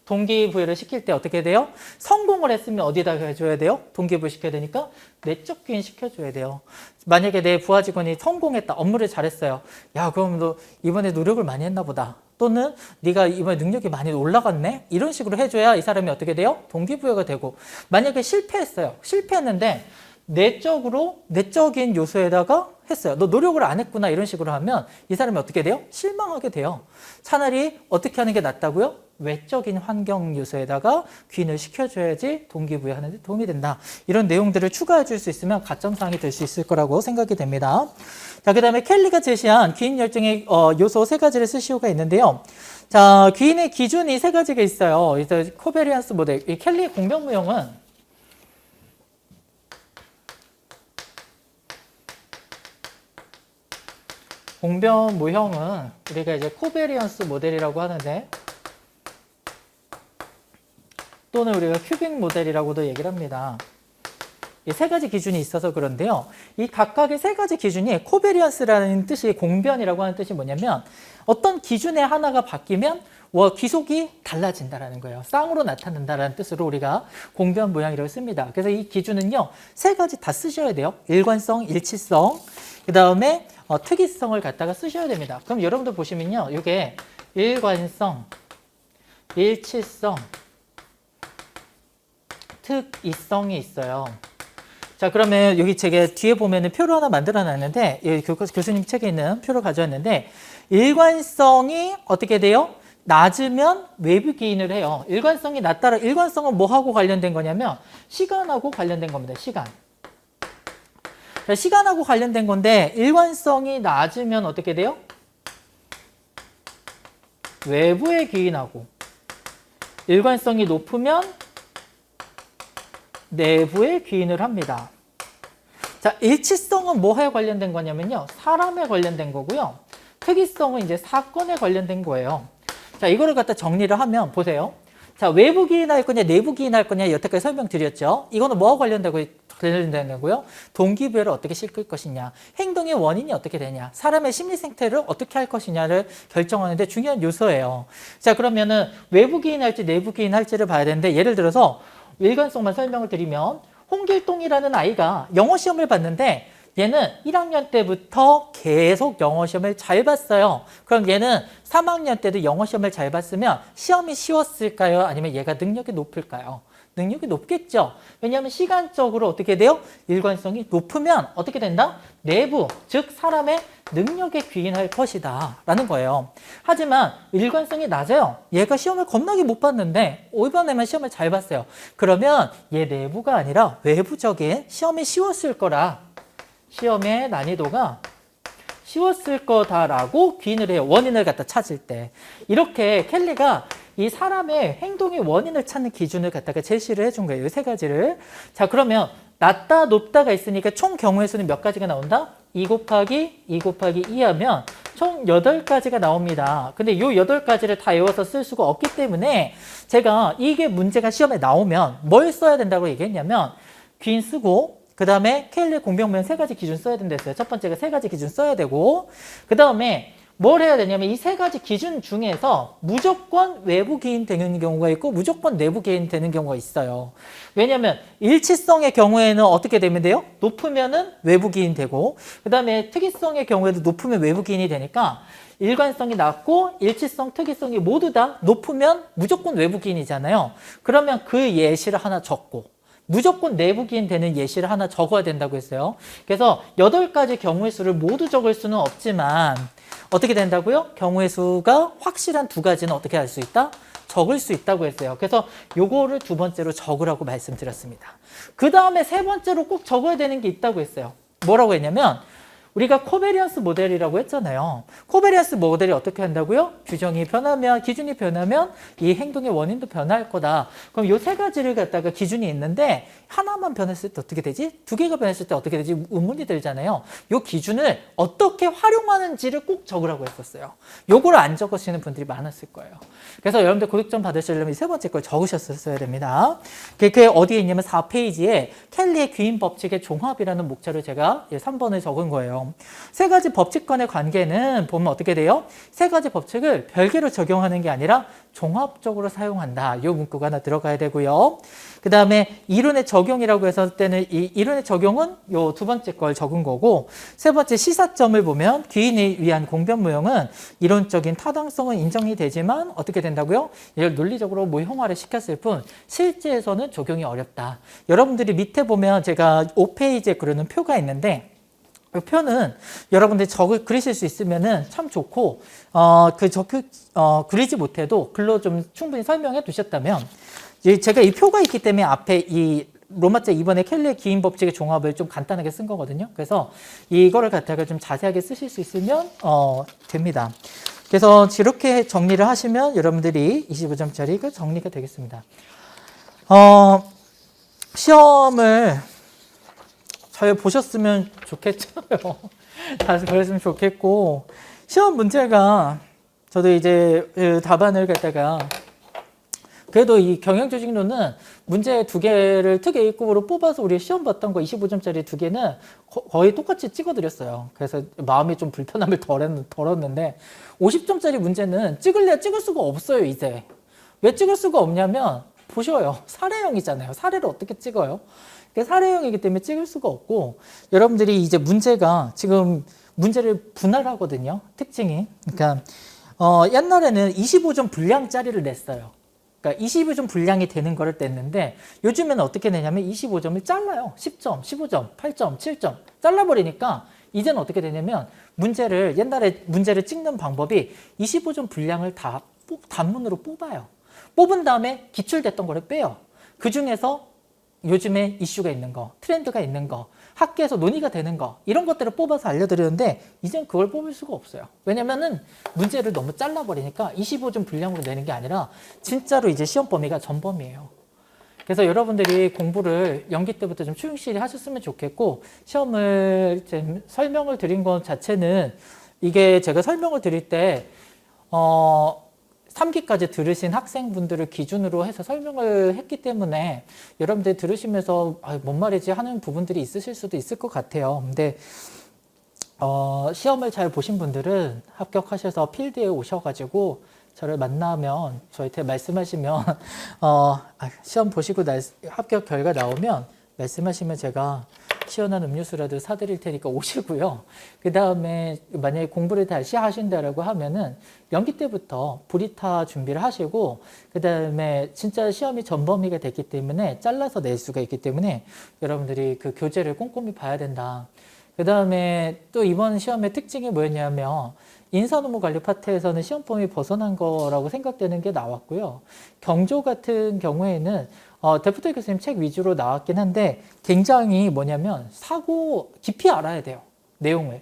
동기부여를 시킬 때 어떻게 돼요? 성공을 했으면 어디다 해줘야 돼요? 동기부여 시켜야 되니까 내적 귀인 시켜줘야 돼요. 만약에 내 부하 직원이 성공했다, 업무를 잘했어요. 야, 그럼 너 이번에 노력을 많이 했나 보다. 또는 네가 이번에 능력이 많이 올라갔네? 이런 식으로 해줘야 이 사람이 어떻게 돼요? 동기부여가 되고. 만약에 실패했어요. 실패했는데 내적인 요소에다가 했어요. 너 노력을 안 했구나 이런 식으로 하면 이 사람이 어떻게 돼요? 실망하게 돼요. 차라리 어떻게 하는 게 낫다고요? 외적인 환경 요소에다가 귀인을 시켜줘야지 동기부여하는 데 도움이 된다. 이런 내용들을 추가해 줄 수 있으면 가점사항이 될 수 있을 거라고 생각이 됩니다. 자, 그 다음에 켈리가 제시한 귀인 열정의 요소 세 가지를 쓸 필요가 있는데요. 자, 귀인의 기준이 세 가지가 있어요. 그래서 코베리안스 모델, 이 켈리의 공병무용은 우리가 이제 코베리언스 모델이라고 하는데, 또는 우리가 큐빅 모델이라고도 얘기를 합니다. 이 세 가지 기준이 있어서 그런데요. 이 각각의 세 가지 기준이 코베리언스라는 뜻이 공변이라고 하는 뜻이 뭐냐면 어떤 기준의 하나가 바뀌면 기속이 달라진다라는 거예요. 쌍으로 나타난다라는 뜻으로 우리가 공변 모양이라고 씁니다. 그래서 이 기준은요, 세 가지 다 쓰셔야 돼요. 일관성, 일치성, 그 다음에 특이성을 갖다가 쓰셔야 됩니다. 그럼 여러분들 보시면요, 이게 일관성, 일치성, 특이성이 있어요. 자, 그러면 여기 제가 뒤에 보면은 표를 하나 만들어 놨는데, 교수님 책에 있는 표를 가져왔는데, 일관성이 어떻게 돼요? 낮으면 외부 기인을 해요. 일관성이 낮다라, 일관성은 뭐하고 관련된 거냐면 시간하고 관련된 겁니다. 시간하고 관련된 건데, 일관성이 낮으면 어떻게 돼요? 외부에 기인하고, 일관성이 높으면 내부에 귀인을 합니다. 자, 일치성은 뭐에 관련된 거냐면요, 사람에 관련된 거고요. 특이성은 이제 사건에 관련된 거예요. 자, 이거를 갖다 정리를 하면 보세요. 자, 외부 기인할 거냐, 내부 기인할 거냐, 여태까지 설명드렸죠. 이거는 뭐와 관련되는 거고요. 동기부여를 어떻게 싣을 것이냐, 행동의 원인이 어떻게 되냐, 사람의 심리 생태를 어떻게 할 것이냐를 결정하는데 중요한 요소예요. 자, 그러면은 외부 기인할지 내부 기인할지를 봐야 되는데, 예를 들어서 일관성만 설명을 드리면 홍길동이라는 아이가 영어 시험을 봤는데 얘는 1학년 때부터 계속 영어 시험을 잘 봤어요. 그럼 얘는 3학년 때도 영어 시험을 잘 봤으면 시험이 쉬웠을까요? 아니면 얘가 능력이 높을까요? 능력이 높겠죠. 왜냐하면 시간적으로 어떻게 돼요? 일관성이 높으면 어떻게 된다? 내부, 즉 사람의 능력에 귀인할 것이다 라는 거예요. 하지만 일관성이 낮아요. 얘가 시험을 겁나게 못 봤는데 이번에만 시험을 잘 봤어요. 그러면 얘 내부가 아니라 외부적인 시험이 쉬웠을 거라, 시험의 난이도가 쉬웠을 거다라고 귀인을 해요. 원인을 갖다 찾을 때. 이렇게 켈리가 이 사람의 행동의 원인을 찾는 기준을 갖다가 제시를 해준 거예요. 이 세 가지를. 자, 그러면 낮다, 높다가 있으니까 총 경우의 수는 몇 가지가 나온다? 2 곱하기 2 곱하기 2 하면 총 8가지가 나옵니다. 근데 이 8가지를 다 외워서 쓸 수가 없기 때문에 제가 이게 문제가 시험에 나오면 뭘 써야 된다고 얘기했냐면 귀인 쓰고, 그 다음에 켈리 공병무용 3가지 기준 써야 된다 했어요. 첫 번째가 3가지 기준 써야 되고, 그 다음에 뭘 해야 되냐면 이 세 가지 기준 중에서 무조건 외부 기인 되는 경우가 있고 무조건 내부 기인 되는 경우가 있어요. 왜냐면 일치성의 경우에는 어떻게 되면 돼요? 높으면은 외부 기인 되고 그 다음에 특이성의 경우에도 높으면 외부 기인이 되니까 일관성이 낮고 일치성, 특이성이 모두 다 높으면 무조건 외부 기인이잖아요. 그러면 그 예시를 하나 적고 무조건 내부 기인 되는 예시를 하나 적어야 된다고 했어요. 그래서 8가지 경우의 수를 모두 적을 수는 없지만 어떻게 된다고요? 경우의 수가 확실한 2가지는 어떻게 할 수 있다? 적을 수 있다고 했어요. 그래서 요거를 2번째로 적으라고 말씀드렸습니다. 그 다음에 3번째로 꼭 적어야 되는 게 있다고 했어요. 뭐라고 했냐면 우리가 코베리언스 모델이라고 했잖아요. 코베리언스 모델이 어떻게 한다고요? 규정이 변하면, 기준이 변하면 이 행동의 원인도 변할 거다. 그럼 요 3가지를 갖다가 기준이 있는데 하나만 변했을 때 어떻게 되지? 2개가 변했을 때 어떻게 되지? 의문이 들잖아요. 요 기준을 어떻게 활용하는지를 꼭 적으라고 했었어요. 요거를 안 적으시는 분들이 많았을 거예요. 그래서 여러분들 고득점 받으시려면 이 3번째 걸 적으셨어야 됩니다. 그게 어디에 있냐면 4페이지에 켈리의 귀인 법칙의 종합이라는 목차를 제가 3번을 적은 거예요. 3가지 법칙 간의 관계는 보면 어떻게 돼요? 3가지 법칙을 별개로 적용하는 게 아니라 종합적으로 사용한다. 이 문구가 하나 들어가야 되고요. 그 다음에 이론의 적용이라고 했을 때는 이 이론의 적용은 요 2번째 걸 적은 거고 3번째 시사점을 보면 귀인을 위한 공변무용은 이론적인 타당성은 인정이 되지만 어떻게 된다고요? 이걸 논리적으로 모형화를 시켰을 뿐 실제에서는 적용이 어렵다. 여러분들이 밑에 보면 제가 5페이지에 그리는 표가 있는데 이 표는 여러분들이 그리실 수 있으면은 참 좋고, 그리지 못해도 글로 좀 충분히 설명해 두셨다면, 제가 이 표가 있기 때문에 앞에 이 로마자 2번의 켈리의 기인 법칙의 종합을 좀 간단하게 쓴 거거든요. 그래서 이거를 갖다가 좀 자세하게 쓰실 수 있으면, 됩니다. 그래서 이렇게 정리를 하시면 여러분들이 25점짜리 정리가 되겠습니다. 시험을 잘 보셨으면 좋겠어요. 잘 그랬으면 좋겠고 시험 문제가 저도 이제 답안을 갖다가 그래도 이 경영조직론은 문제 2개를 특 A급으로 뽑아서 우리 시험 봤던 거 25점짜리 2개는 거의 똑같이 찍어드렸어요. 그래서 마음이 좀 불편함을 덜었는데 50점짜리 문제는 찍을래야 찍을 수가 없어요. 이제 왜 찍을 수가 없냐면 보셔요. 사례형이잖아요. 사례를 어떻게 찍어요? 사례형이기 때문에 찍을 수가 없고 여러분들이 이제 문제가 지금 문제를 분할하거든요. 특징이. 그러니까 옛날에는 25점 분량짜리를 냈어요. 그러니까 25점 분량이 되는 거를 냈는데 요즘에는 어떻게 내냐면 25점을 잘라요. 10점, 15점, 8점, 7점 잘라버리니까 이제는 어떻게 되냐면 옛날에 문제를 찍는 방법이 25점 분량을 다 단문으로 뽑아요. 뽑은 다음에 기출됐던 거를 빼요. 그 중에서 요즘에 이슈가 있는 거, 트렌드가 있는 거, 학계에서 논의가 되는 거 이런 것들을 뽑아서 알려드리는데 이젠 그걸 뽑을 수가 없어요. 왜냐면은 문제를 너무 잘라버리니까 25점 분량으로 내는 게 아니라 진짜로 이제 시험 범위가 전범위예요. 그래서 여러분들이 공부를 연기 때부터 좀 충실히 하셨으면 좋겠고 시험을 설명을 드린 것 자체는 이게 제가 설명을 드릴 때 3기까지 들으신 학생분들을 기준으로 해서 설명을 했기 때문에 여러분들 들으시면서 뭔 말이지 하는 부분들이 있으실 수도 있을 것 같아요. 근데 시험을 잘 보신 분들은 합격하셔서 필드에 오셔가지고 저를 만나면 저한테 말씀하시면 시험 보시고 합격 결과 나오면 말씀하시면 제가 시원한 음료수라도 사드릴 테니까 오시고요. 그 다음에 만약에 공부를 다시 하신다라고 하면은 연기 때부터 브리타 준비를 하시고 그 다음에 진짜 시험이 전범위가 됐기 때문에 잘라서 낼 수가 있기 때문에 여러분들이 그 교재를 꼼꼼히 봐야 된다. 그 다음에 또 이번 시험의 특징이 뭐였냐면 인사노무관리 파트에서는 시험 범위 벗어난 거라고 생각되는 게 나왔고요. 경조 같은 경우에는 데프트 교수님 책 위주로 나왔긴 한데 굉장히 뭐냐면 사고 깊이 알아야 돼요. 내용을.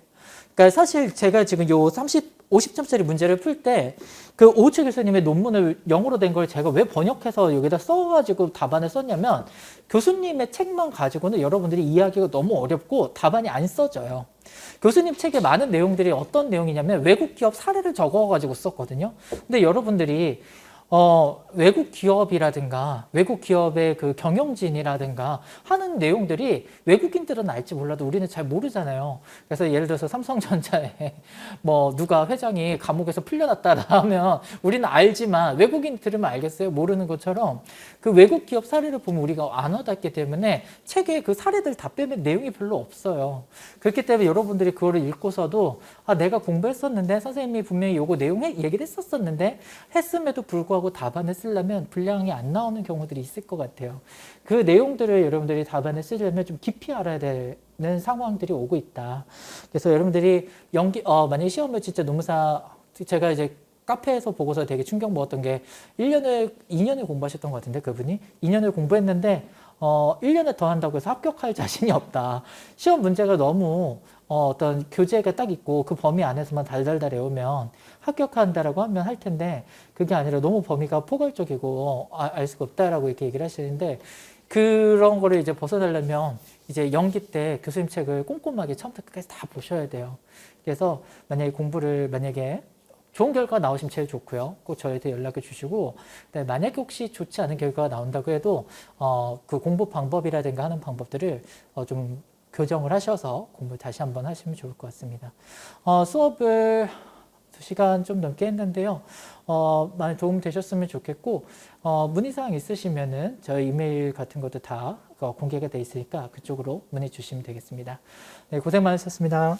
그러니까 사실 제가 지금 요 50점짜리 문제를 풀 때 그 오우츠 교수님의 논문을 영어로 된 걸 제가 왜 번역해서 여기다 써가지고 답안을 썼냐면 교수님의 책만 가지고는 여러분들이 이해하기가 너무 어렵고 답안이 안 써져요. 교수님 책에 많은 내용들이 어떤 내용이냐면 외국 기업 사례를 적어가지고 썼거든요. 근데 여러분들이 외국 기업이라든가 외국 기업의 그 경영진이라든가 하는 내용들이 외국인들은 알지 몰라도 우리는 잘 모르잖아요. 그래서 예를 들어서 삼성전자에 뭐 누가 회장이 감옥에서 풀려났다 하면 우리는 알지만 외국인 들으면 알겠어요? 모르는 것처럼 그 외국 기업 사례를 보면 우리가 안 와닿기 때문에 책에 그 사례들 다 빼면 내용이 별로 없어요. 그렇기 때문에 여러분들이 그거를 읽고서도 내가 공부했었는데 선생님이 분명히 요거 내용 얘기를 했었었는데 했음에도 불구하고 답안을 쓰려면 분량이 안 나오는 경우들이 있을 것 같아요. 그 내용들을 여러분들이 답안을 쓰려면 좀 깊이 알아야 되는 상황들이 오고 있다. 그래서 여러분들이 만약에 시험을 진짜 노무사 제가 이제 카페에서 보고서 되게 충격 먹었던 게 2년을 공부하셨던 것 같은데 그분이 2년을 공부했는데 1년을 더 한다고 해서 합격할 자신이 없다. 시험 문제가 너무 어떤 교재가 딱 있고 그 범위 안에서만 달달달 외우면 합격한다라고 하면 할 텐데 그게 아니라 너무 범위가 포괄적이고 알 수가 없다라고 이렇게 얘기를 하시는데 그런 거를 이제 벗어나려면 이제 연기 때 교수님 책을 꼼꼼하게 처음부터 끝까지 다 보셔야 돼요. 그래서 만약에 좋은 결과가 나오시면 제일 좋고요. 꼭 저희한테 연락을 주시고, 만약에 혹시 좋지 않은 결과가 나온다고 해도, 그 공부 방법이라든가 하는 방법들을 좀 교정을 하셔서 공부 다시 한번 하시면 좋을 것 같습니다. 수업을 2시간 좀 넘게 했는데요. 많이 도움 되셨으면 좋겠고, 문의사항 있으시면은 저희 이메일 같은 것도 다 공개가 돼 있으니까 그쪽으로 문의 주시면 되겠습니다. 네, 고생 많으셨습니다.